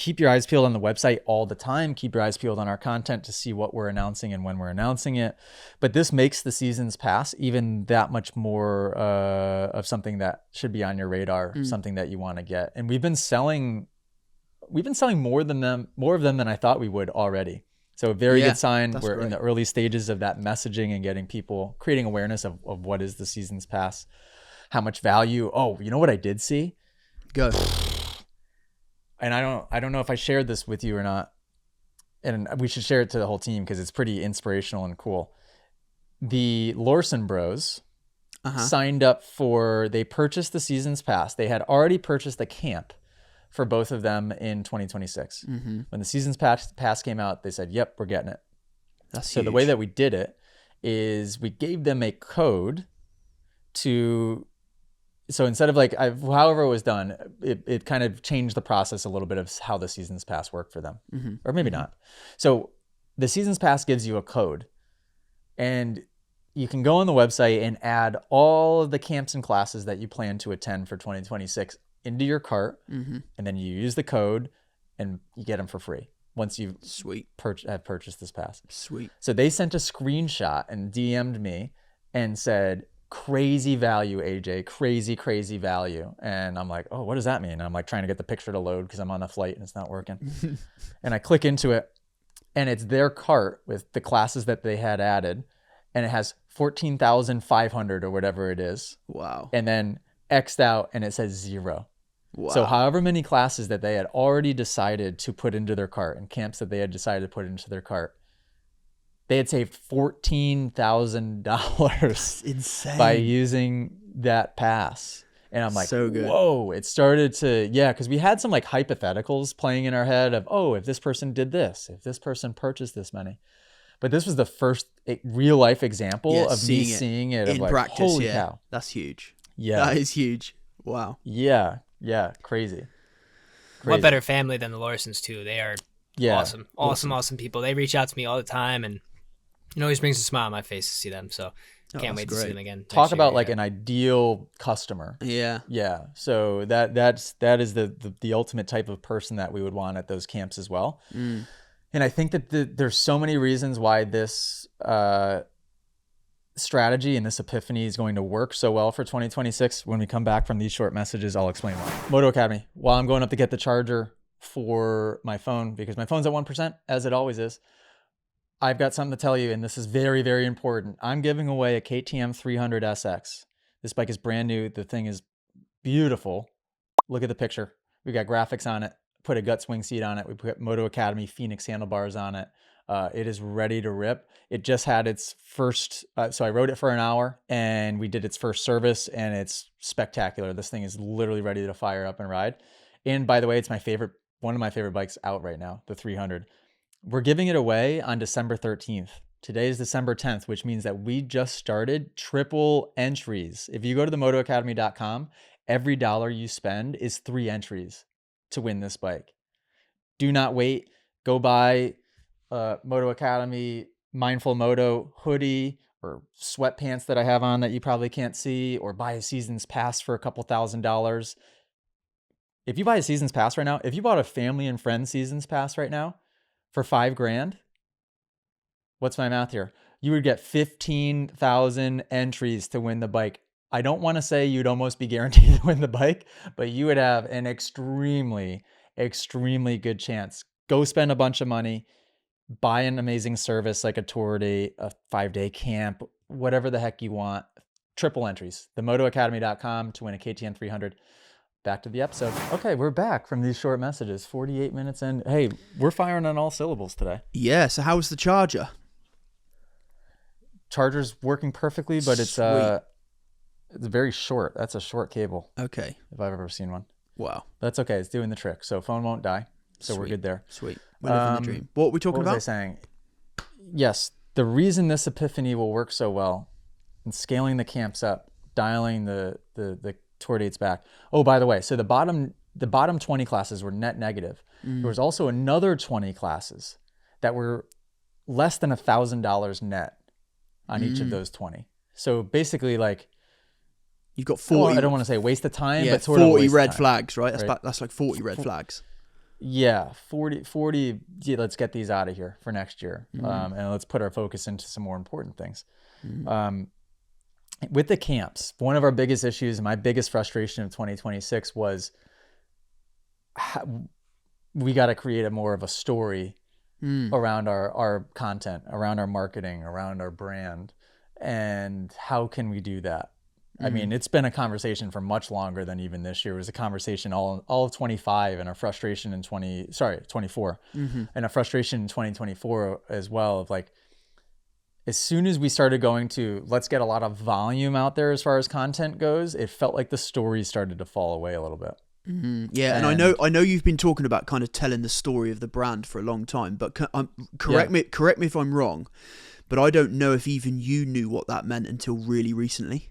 keep your eyes peeled on the website all the time. Keep your eyes peeled on our content to see what we're announcing and when we're announcing it. But this makes the seasons pass even that much more of something that should be on your radar, something that you want to get. And we've been selling more of them than I thought we would already. So a very good sign. We're great. In the early stages of that messaging and getting people, creating awareness of what is the seasons pass, how much value. Oh, you know what I did see? Go. And I don't know if I shared this with you or not, and we should share it to the whole team because it's pretty inspirational and cool. The Lorson Bros signed up they purchased the seasons pass. They had already purchased a camp for both of them in 2026. When the seasons pass came out, they said, yep, we're getting it. That's so huge. The way that we did it is we gave them a code so instead of however it was done, it kind of changed the process a little bit of how the seasons pass worked for them, or maybe not. So the seasons pass gives you a code, and you can go on the website and add all of the camps and classes that you plan to attend for 2026 into your cart, and then you use the code and you get them for free once you have purchased this pass. Sweet. So they sent a screenshot and DM'd me and said, crazy value, AJ, crazy value. And I'm like, oh, what does that mean? And I'm like trying to get the picture to load because I'm on a flight and it's not working. And I click into it, and it's their cart with the classes that they had added, and it has 14,500 or whatever it is. Wow. And then X'd out, and it says 0. Wow. So however many classes that they had already decided to put into their cart and camps that they had decided to put into their cart, they had saved $14,000 insane by using that pass. And I'm like, so good. Whoa, it started to, because we had some hypotheticals playing in our head of, oh, if this person did this, if this person purchased this many. But this was the first real life example of me seeing it in practice. Holy cow. That's huge. Yeah. That is huge. Wow. Yeah. Crazy. What better family than the Larsons too? They are awesome people. They reach out to me all the time, and it always brings a smile on my face to see them. So can't wait to see them again. Talk about an ideal customer. Yeah. Yeah. So that is the ultimate type of person that we would want at those camps as well. And I think that there's so many reasons why this strategy and this epiphany is going to work so well for 2026. When we come back from these short messages, I'll explain why. Moto Academy, while I'm going up to get the charger for my phone, because my phone's at 1%, as it always is, I've got something to tell you, and this is very, very important. I'm giving away a KTM 300 SX. This bike is brand new. The thing is beautiful. Look at the picture. We got graphics on it. Put a gut swing seat on it. We put Moto Academy Phoenix handlebars on it. It is ready to rip. It just had its first, so I rode it for an hour, and we did its first service, and it's spectacular. This thing is literally ready to fire up and ride. And by the way, it's one of my favorite bikes out right now, the 300. We're giving it away on December 13th. Today is December 10th, which means that we just started triple entries. If you go to themotoacademy.com, every dollar you spend is 3 entries to win this bike. Do not wait. Go buy Moto Academy Mindful Moto hoodie or sweatpants that I have on that you probably can't see, or buy a season's pass for a couple $1,000s. If you buy a season's pass right now, if you bought a family and friends season's pass right now for $5,000, what's my math here? You would get 15,000 entries to win the bike. I don't want to say you'd almost be guaranteed to win the bike, but you would have an extremely, extremely good chance. Go spend a bunch of money, buy an amazing service like a tour day, a 5-day camp, whatever the heck you want. Triple entries. Themotoacademy.com to win a KTM 300. Back to the episode. Okay, we're back from these short messages. 48 minutes in. Hey, we're firing on all syllables today. Yeah, so how's the charger? Charger's working perfectly, but it's very short. That's a short cable. Okay. If I've ever seen one. Wow. That's okay. It's doing the trick. So phone won't die. So we're good there. Sweet. We're living the dream. What were we talking about? What was I saying? Yes, the reason this epiphany will work so well in scaling the camps up, dialing the tour dates back. Oh, by the way, so the bottom 20 classes were net negative. There was also another 20 classes that were less than $1,000 net on each of those 20. So basically, you've got 40. I don't want to say waste of time, but sort 40 of waste red of time. flags, right? That's like 40 red flags. Yeah, 40, yeah, let's get these out of here for next year. And let's put our focus into some more important things. With the camps, one of our biggest issues and my biggest frustration of 2026 was we got to create a more of a story around our content, around our marketing, around our brand. And how can we do that? I mean, it's been a conversation for much longer than even this year. It was a conversation all of 25 and a frustration in 24 and a frustration in 2024 as well of like, as soon as we started going to let's get a lot of volume out there as far as content goes, it felt like the story started to fall away a little bit. Yeah, and I know you've been talking about kind of telling the story of the brand for a long time, but correct me if I'm wrong, but I don't know if even you knew what that meant until really recently.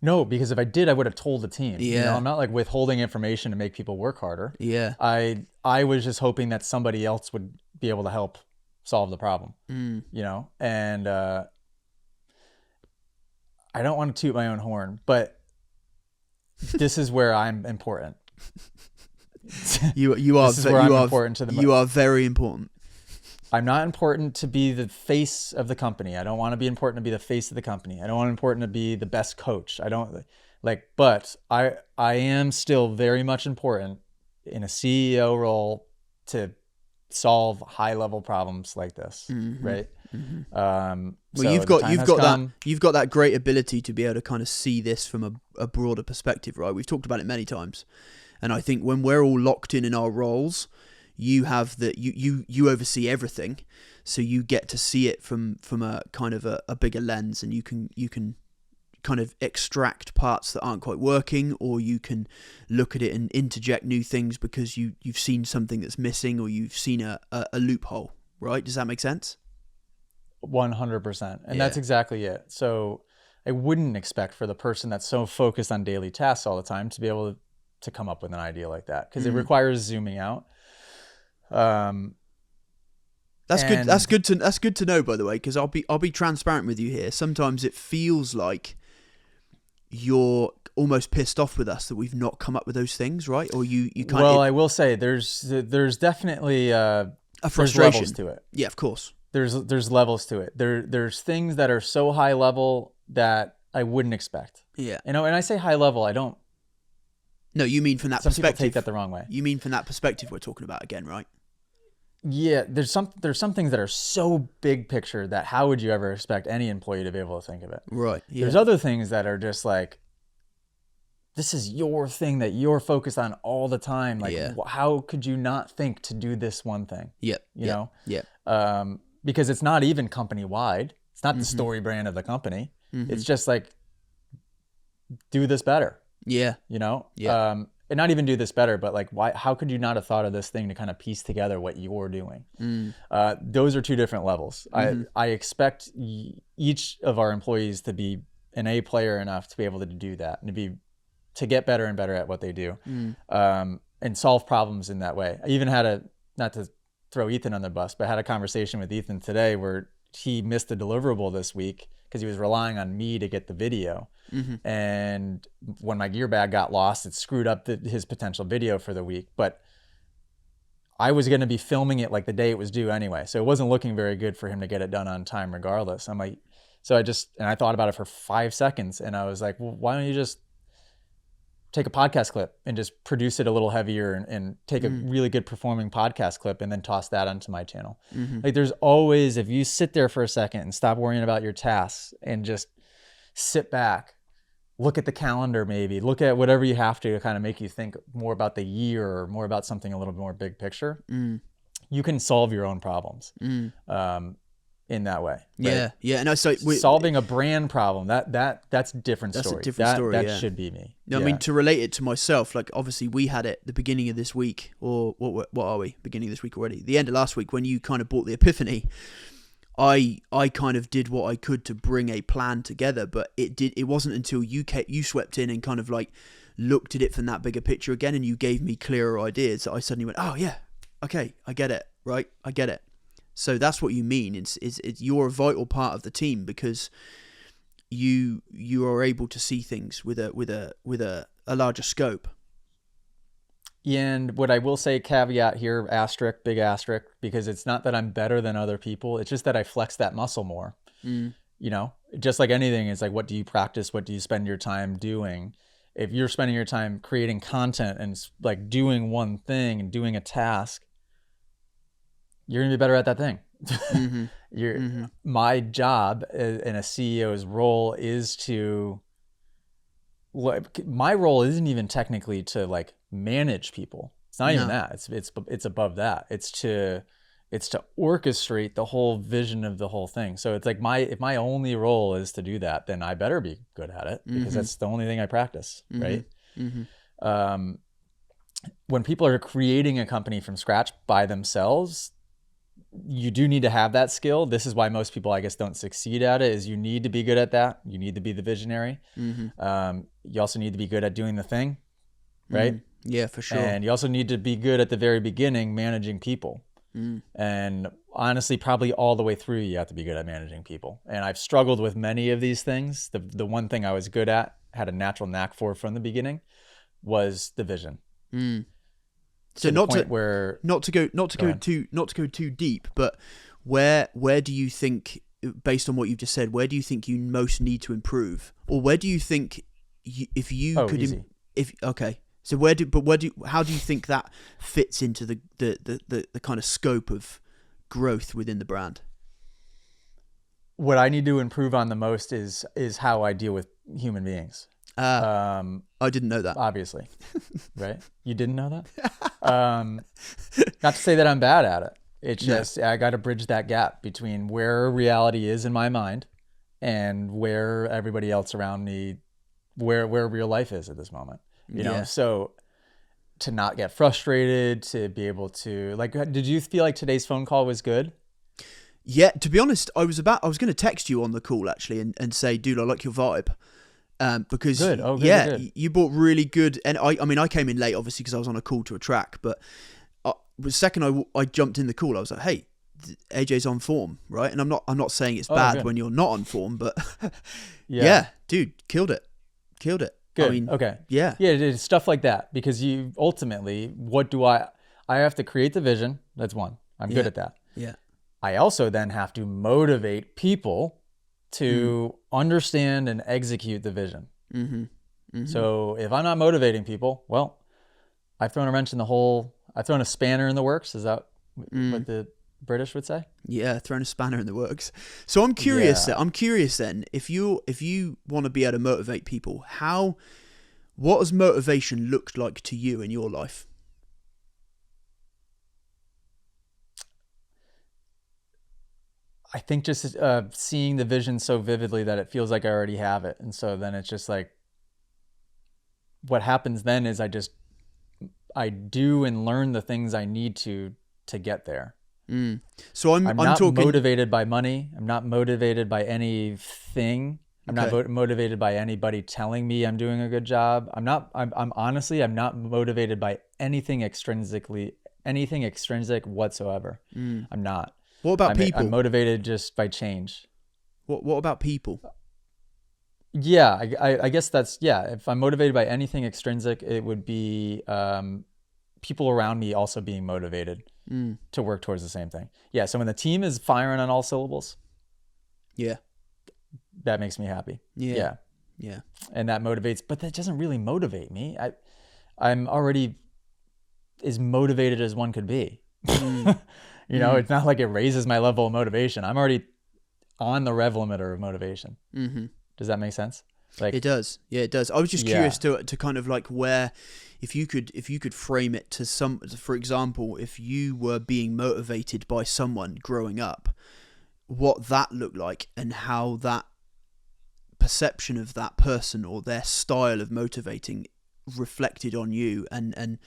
No, because if I did, I would have told the team. Yeah. You know, I'm not like withholding information to make people work harder. Yeah. I was just hoping that somebody else would be able to help solve the problem. You know, and I don't want to toot my own horn, but this is where I'm important. You are important to the. You are very important. I'm not important to be the face of the company. I don't want to be important to be the face of the company. I don't want important to be the best coach. I don't like, but I am still very much important in a CEO role to solve high level problems like this, right? Well, so you've got that great ability to be able to kind of see this from a broader perspective, right? We've talked about it many times, and I think when we're all locked in our roles, you have you oversee everything, so you get to see it from a kind of a bigger lens, and you can kind of extract parts that aren't quite working, or you can look at it and interject new things because you've seen something that's missing, or you've seen a loophole, right? Does that make sense? 100%. And that's exactly it. So I wouldn't expect for the person that's so focused on daily tasks all the time to be able to come up with an idea like that, because it requires zooming out. That's good. That's good to know, by the way, because I'll be transparent with you here. Sometimes it feels like you're almost pissed off with us that we've not come up with those things, right? Or you kind of. Well, I will say there's definitely a frustration. There's levels to it. Yeah, of course. There's levels to it. There's things that are so high level that I wouldn't expect. Yeah. You know, and I say high level, I don't. No, you mean from that some perspective. People take that the wrong way. You mean from that perspective we're talking about again, right? Yeah, there's some things that are so big picture that how would you ever expect any employee to be able to think of it? Right. Yeah. There's other things that are just like, this is your thing that you're focused on all the time. Like, how could you not think to do this one thing? Yep. You know? Yeah. Because it's not even company wide. It's not the story brand of the company. It's just like, do this better. Yeah. You know? Yeah. And not even do this better, but like, why? How could you not have thought of this thing to kind of piece together what you're doing? Those are two different levels. I expect each of our employees to be an A player enough to be able to do that and to get better and better at what they do, and solve problems in that way. I even had not to throw Ethan on the bus, but I had a conversation with Ethan today where he missed a deliverable this week because he was relying on me to get the video. And when my gear bag got lost, it screwed up his potential video for the week. But I was going to be filming it like the day it was due anyway. So it wasn't looking very good for him to get it done on time regardless. I'm like, and I thought about it for 5 seconds and I was like, well, why don't you just take a podcast clip and just produce it a little heavier and take a really good performing podcast clip and then toss that onto my channel. Like there's always, if you sit there for a second and stop worrying about your tasks and just sit back, look at the calendar, maybe look at whatever you have to kind of make you think more about the year or more about something a little bit more big picture, you can solve your own problems in that way. Right? Yeah. And solving a brand problem, that's a different story. That's a different story. That should be me. No, I mean, to relate it to myself, like obviously we had it the beginning of this week, or what are we? Beginning of this week already. The end of last week when you kind of bought the Epiphany. I kind of did what I could to bring a plan together, but it wasn't until you swept in and kind of like looked at it from that bigger picture again, and you gave me clearer ideas that I suddenly went, oh yeah, okay, I get it, right? I get it. So that's what you mean. It's you're a vital part of the team because you are able to see things with a larger scope. And what I will say, caveat here, asterisk, big asterisk, because it's not that I'm better than other people. It's just that I flex that muscle more. You know, just like anything, it's like, what do you practice? What do you spend your time doing? If you're spending your time creating content and like doing one thing and doing a task, you're going to be better at that thing. My job in a CEO's role is to, my role isn't even technically to like manage people. It's not even that. It's above that. It's to orchestrate the whole vision of the whole thing. So it's like if my only role is to do that, then I better be good at it, because that's the only thing I practice, right? When people are creating a company from scratch by themselves, you do need to have that skill. This is why most people, I guess, don't succeed at it, is you need to be good at that. You need to be the visionary. You also need to be good at doing the thing, right? Yeah, for sure. And you also need to be good at the very beginning managing people. And honestly, probably all the way through, you have to be good at managing people. And I've struggled with many of these things. The one thing I was good at, had a natural knack for from the beginning, was the vision. So not to go too deep, but where do you think, based on what you've just said, where do you think you most need to improve, or where do you think So how do you think that fits into the kind of scope of growth within the brand? What I need to improve on the most is how I deal with human beings. I didn't know that. Obviously, right? You didn't know that? Not to say that I'm bad at it. It's just, I got to bridge that gap between where reality is in my mind and where everybody else around me, where real life is at this moment. You know, so to not get frustrated, to be able to, like, did you feel like today's phone call was good? Yeah, to be honest, I was going to text you on the call actually and say, dude, I like your vibe. Because good. You brought really good, and I mean, I came in late obviously because I was on a call to a track, but the second I jumped in the call, I was like, hey, AJ's on form, right? And I'm not saying it's bad when you're not on form, but yeah, dude, killed it. Good. I mean, okay. Yeah. It's stuff like that, because you ultimately, I have to create the vision. That's one. I'm good at that. Yeah. I also then have to motivate people to understand and execute the vision. So if I'm not motivating people, well, I've thrown a wrench in I've thrown a spanner in the works. Is that what the British would say? Yeah, thrown a spanner in the works. So I'm curious. I'm curious then, if you want to be able to motivate people, what has motivation looked like to you in your life? I think just seeing the vision so vividly that it feels like I already have it. And so then it's just like, what happens then is I do and learn the things I need to get there. So I'm not talking... motivated by money. I'm not motivated by anything. I'm not motivated by anybody telling me I'm doing a good job. I'm honestly, I'm not motivated by anything extrinsic whatsoever. I'm not. What about people? I'm motivated just by change. What about people? Yeah, I guess that's, if I'm motivated by anything extrinsic, it would be people around me also being motivated to work towards the same thing. Yeah, so when the team is firing on all syllables, that makes me happy. Yeah. And that motivates, but that doesn't really motivate me. I'm already as motivated as one could be. You know, it's not like it raises my level of motivation. I'm already on the rev limiter of motivation. Does that make sense? Like, it does. Yeah, it does. I was just curious to kind of like where, if you could frame it to for example, if you were being motivated by someone growing up, what that looked like and how that perception of that person or their style of motivating reflected on you and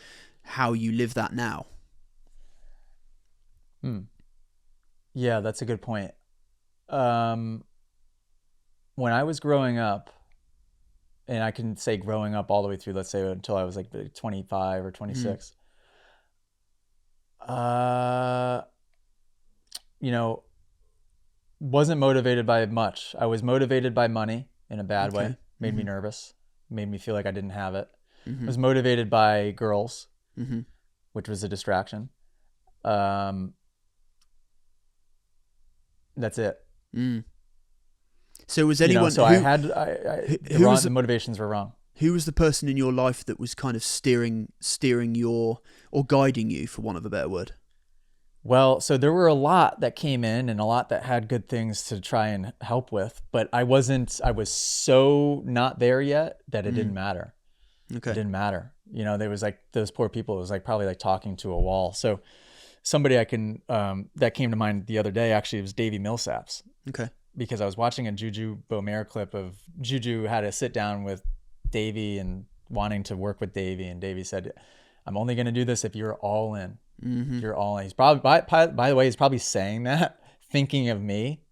how you live that now. Yeah, that's a good point. When I was growing up, and I can say growing up all the way through, let's say until I was like 25 or 26, you know, wasn't motivated by much. I was motivated by money in a bad way. Made me nervous. Made me feel like I didn't have it. Was motivated by girls. which was a distraction. That's it. So was anyone? The motivations were wrong. Who was the person in your life that was kind of steering your, or guiding you, for want of a better word? Well, so there were a lot that came in and a lot that had good things to try and help with, but I was so not there yet that it didn't matter. Okay. It didn't matter. There was like those poor people. It was like probably like talking to a wall. So somebody that came to mind the other day, actually, was Davey Millsaps. Okay. Because I was watching a Juju Beaumer clip of Juju had to sit down with Davey and wanting to work with Davey, and Davey said, "I'm only going to do this if you're all in. You're all in." He's probably, by the way, he's probably saying that thinking of me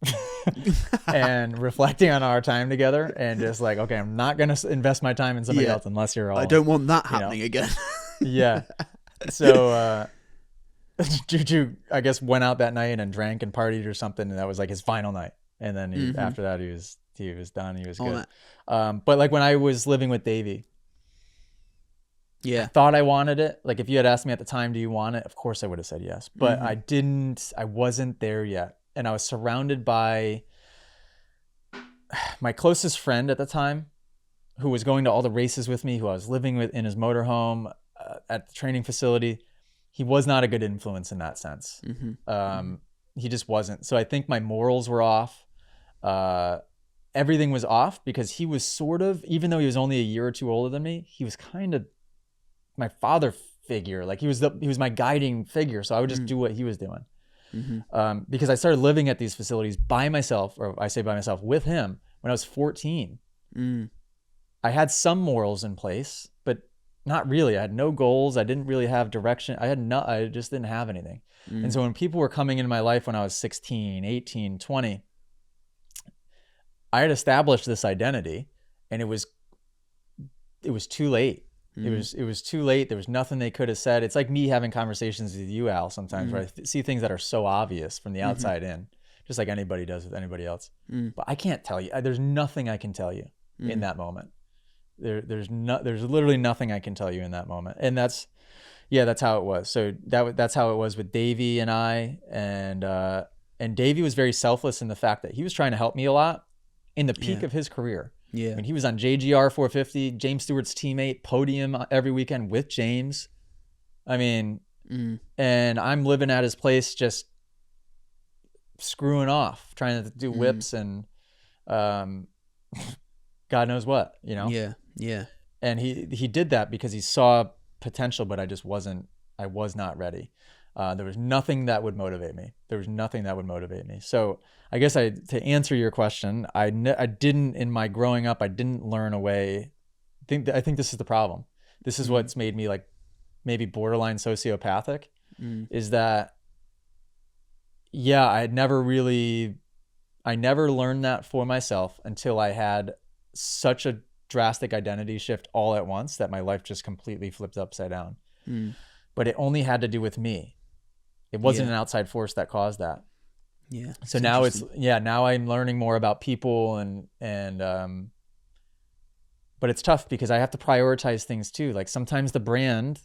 and reflecting on our time together, and just like, okay, I'm not going to invest my time in somebody else unless you're all. I don't want that happening again. Yeah. So Juju, I guess, went out that night and drank and partied or something, and that was like his final night. And then after that, he was done. He was good. But like when I was living with Davey, I thought I wanted it. Like if you had asked me at the time, do you want it? Of course I would have said yes. But I wasn't there yet. And I was surrounded by my closest friend at the time, who was going to all the races with me, who I was living with in his motorhome at the training facility. He was not a good influence in that sense. He just wasn't. So I think my morals were off. Everything was off because he was sort of, even though he was only a year or two older than me, he was kind of my father figure. Like he was my guiding figure. So I would just do what he was doing. Because I started living at these facilities by myself, or I say by myself, with him when I was 14. I had some morals in place, but not really. I had no goals. I didn't really have direction. I just didn't have anything. And so when people were coming into my life when I was 16, 18, 20, I had established this identity, and it was too late. It was too late. There was nothing they could have said. It's like me having conversations with you, Al, sometimes where I see things that are so obvious from the outside in, just like anybody does with anybody else. But I can't tell you. There's nothing I can tell you in that moment. There's literally nothing I can tell you in that moment. And that's how it was. So that's how it was with Davey and I. And Davey was very selfless in the fact that he was trying to help me a lot in the peak of his career. Yeah. I mean, he was on JGR 450, James Stewart's teammate, podium every weekend with James. I mean, and I'm living at his place just screwing off, trying to do whips and God knows what, Yeah. And he did that because he saw potential, but I was not ready. There was nothing that would motivate me. So I guess to answer your question, I didn't, in my growing up, I didn't learn a way. I think this is the problem. This is what's made me like maybe borderline sociopathic, is that, I never learned that for myself until I had such a drastic identity shift all at once that my life just completely flipped upside down. But it only had to do with me. It wasn't an outside force that caused that. Yeah. So now now I'm learning more about people and but it's tough because I have to prioritize things too. Like sometimes the brand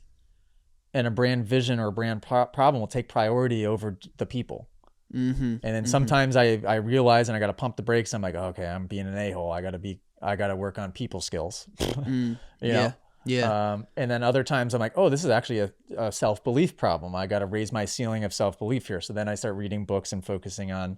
and a brand vision or a brand problem will take priority over the people. And then sometimes I realize and I got to pump the brakes. I'm like, okay, I'm being an a-hole. I got to work on people skills, you know? Yeah. And then other times I'm like, oh, this is actually a self-belief problem. I got to raise my ceiling of self-belief here. So then I start reading books and focusing on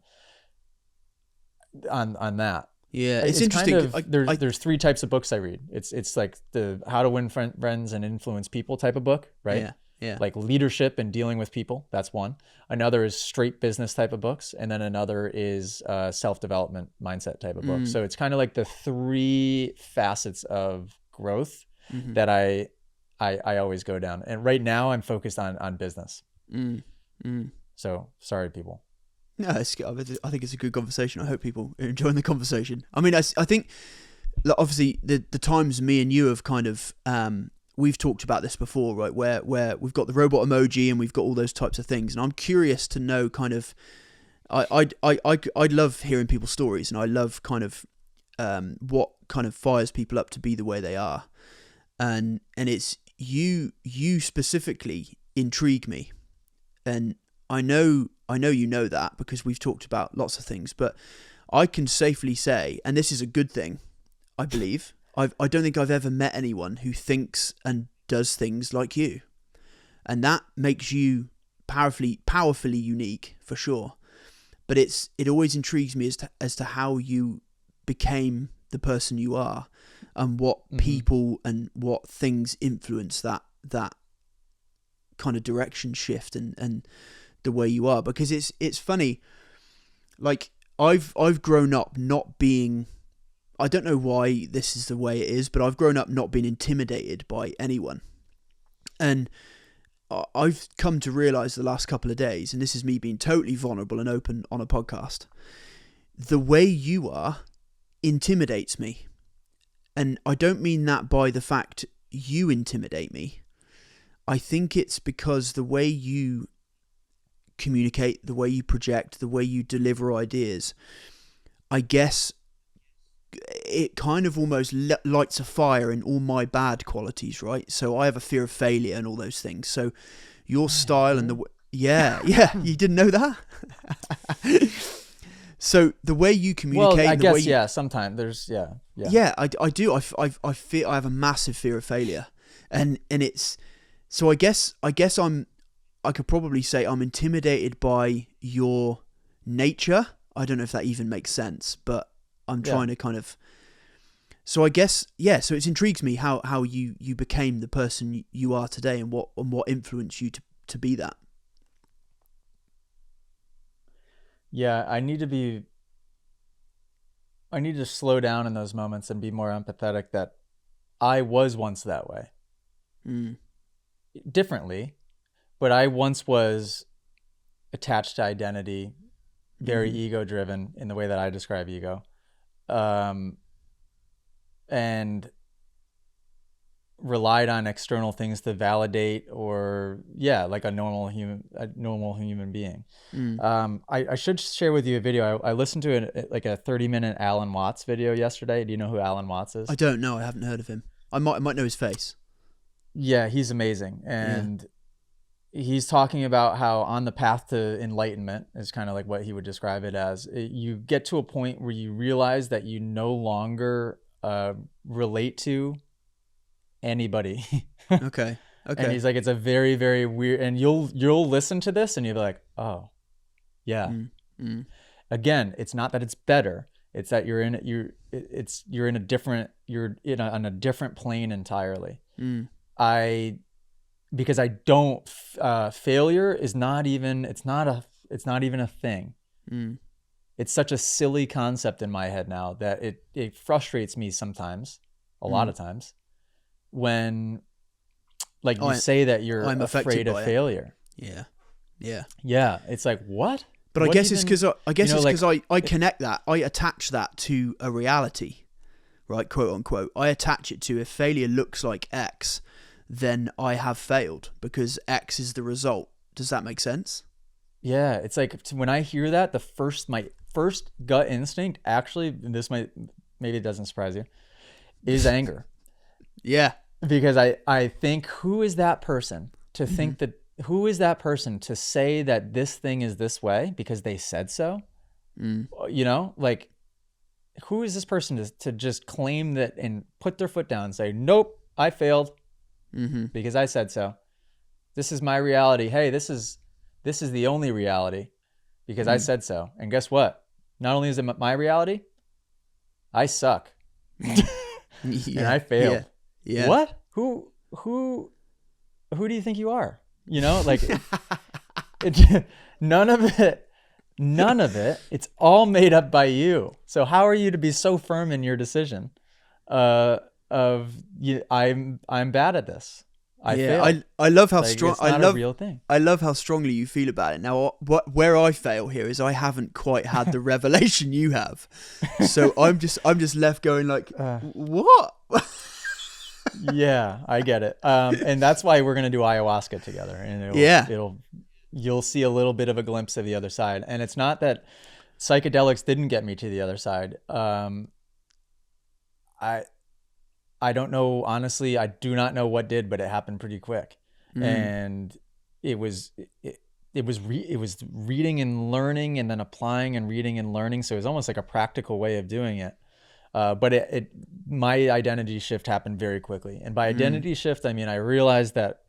that. Yeah. It's interesting. Kind of, there's three types of books I read. It's like the how to win friends and influence people type of book, right? Yeah. Like leadership and dealing with people. That's one. Another is straight business type of books. And then another is self-development mindset type of book. So it's kind of like the three facets of growth that I always go down. And right now I'm focused on business. So sorry, people. No, I think it's a good conversation. I hope people are enjoying the conversation. I mean, I think obviously the times me and you have kind of, we've talked about this before, right? Where we've got the robot emoji and we've got all those types of things. And I'm curious to know kind of, I love hearing people's stories, and I love kind of what kind of fires people up to be the way they are. And it's, you specifically intrigue me, and I know you know that because we've talked about lots of things, but I can safely say, and this is a good thing, I believe, I don't think I've ever met anyone who thinks and does things like you, and that makes you powerfully unique for sure. But it always intrigues me as to how you became the person you are, and what people and what things influence that kind of direction shift and the way you are. Because it's funny, like I've grown up not being, I don't know why this is the way it is, but I've grown up not being intimidated by anyone. And I've come to realise the last couple of days, and this is me being totally vulnerable and open on a podcast, the way you are intimidates me. And I don't mean that by the fact you intimidate me. I think it's because the way you communicate, the way you project, the way you deliver ideas, I guess it kind of almost lights a fire in all my bad qualities, right? So I have a fear of failure and all those things. So your style and yeah, you didn't know that? So the way you communicate, well, I guess sometimes there's I do. I feel I have a massive fear of failure, and it's so I guess I could probably say I'm intimidated by your nature. I don't know if that even makes sense, but I'm trying to kind of. So I guess so it intrigues me how you became the person you are today, and what influenced you to be that. Yeah, I need to slow down in those moments and be more empathetic that I was once that way. Differently, but I once was attached to identity, very ego driven in the way that I describe ego. And relied on external things to validate, or like a normal human being. I should share with you a video. I listened to a 30-minute Alan Watts video yesterday. Do you know who Alan Watts is? I don't know. I haven't heard of him. I might know his face. Yeah, he's amazing. And he's talking about how on the path to enlightenment is kind of like what he would describe it as. You get to a point where you realize that you no longer relate to anybody. Okay. And he's like, it's a very, very weird, and you'll listen to this and you'll be like, oh yeah. Again, it's not that it's better, it's that you're on a different plane entirely. Because I don't failure is not even a thing. It's such a silly concept in my head now that it frustrates me sometimes, a lot of times, when you say that you're afraid of failure. Yeah. It's like, what? But I guess it's because I connect that. I attach that to a reality, right? Quote unquote. I attach it to, if failure looks like X, then I have failed because X is the result. Does that make sense? Yeah. It's like, when I hear that, my first gut instinct, actually, maybe it doesn't surprise you, is anger. Yeah. Because I think, who is that person to think that, who is that person to say that this thing is this way because they said so? Who is this person to just claim that and put their foot down and say, nope, I failed because I said so. This is my reality. Hey, this is the only reality because I said so. And guess what? Not only is it my reality, I suck. And I failed. Yeah. What? Who do you think you are? None of it. It's all made up by you. So how are you to be so firm in your decision? I'm bad at this. I failed. I love how strong. It's not a real thing. I love how strongly you feel about it. Now, where I fail here is I haven't quite had the revelation you have. So I'm just left going like, what? Yeah, I get it. And that's why we're gonna do ayahuasca together, and you'll see a little bit of a glimpse of the other side. And it's not that psychedelics didn't get me to the other side. I I don't know, honestly, I do not know what did, but it happened pretty quick. And it was reading and learning and then applying and reading and learning. So it was almost like a practical way of doing it. But my identity shift happened very quickly. And by identity shift, I mean, I realized that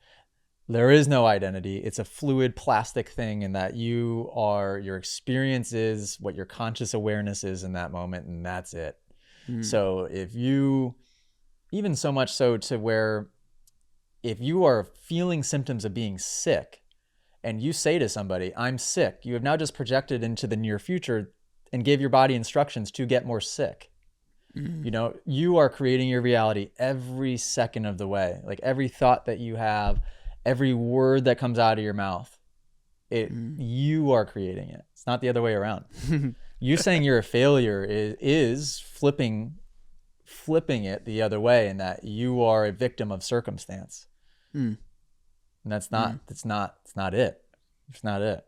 there is no identity. It's a fluid plastic thing, and that your experience is what your conscious awareness is in that moment, and that's it. So even so much so to where if you are feeling symptoms of being sick and you say to somebody, I'm sick, you have now just projected into the near future and gave your body instructions to get more sick. You know, you are creating your reality every second of the way. Like every thought that you have, every word that comes out of your mouth, you are creating it. It's not the other way around. You saying you're a failure is flipping it the other way, in that you are a victim of circumstance. And that's not, it's not it. It's not it.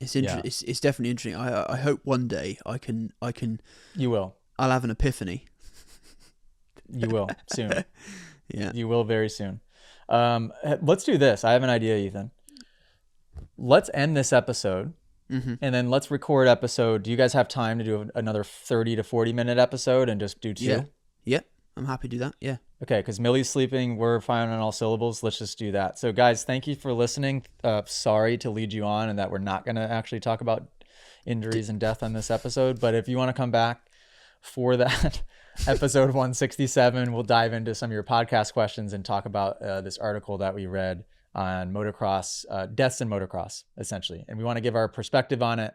It's definitely interesting. I hope one day I can. You will. I'll have an epiphany. You will soon. Yeah. You will very soon. Let's do this. I have an idea, Ethan. Let's end this episode, and then let's record episode. Do you guys have time to do another 30 to 40 minute episode and just do 2? Yeah. I'm happy to do that. Yeah. Okay, because Millie's sleeping. We're fine on all syllables. Let's just do that. So, guys, thank you for listening. Sorry to lead you on and that we're not going to actually talk about injuries and death on this episode. But if you want to come back for that, episode 167, we'll dive into some of your podcast questions and talk about this article that we read on motocross, deaths in motocross, essentially. And we want to give our perspective on it,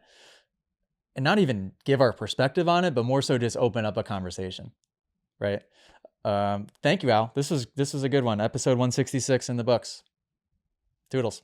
and not even give our perspective on it, but more so just open up a conversation, right? Thank you, Al. This was a good one. Episode 166 in the books. Toodles.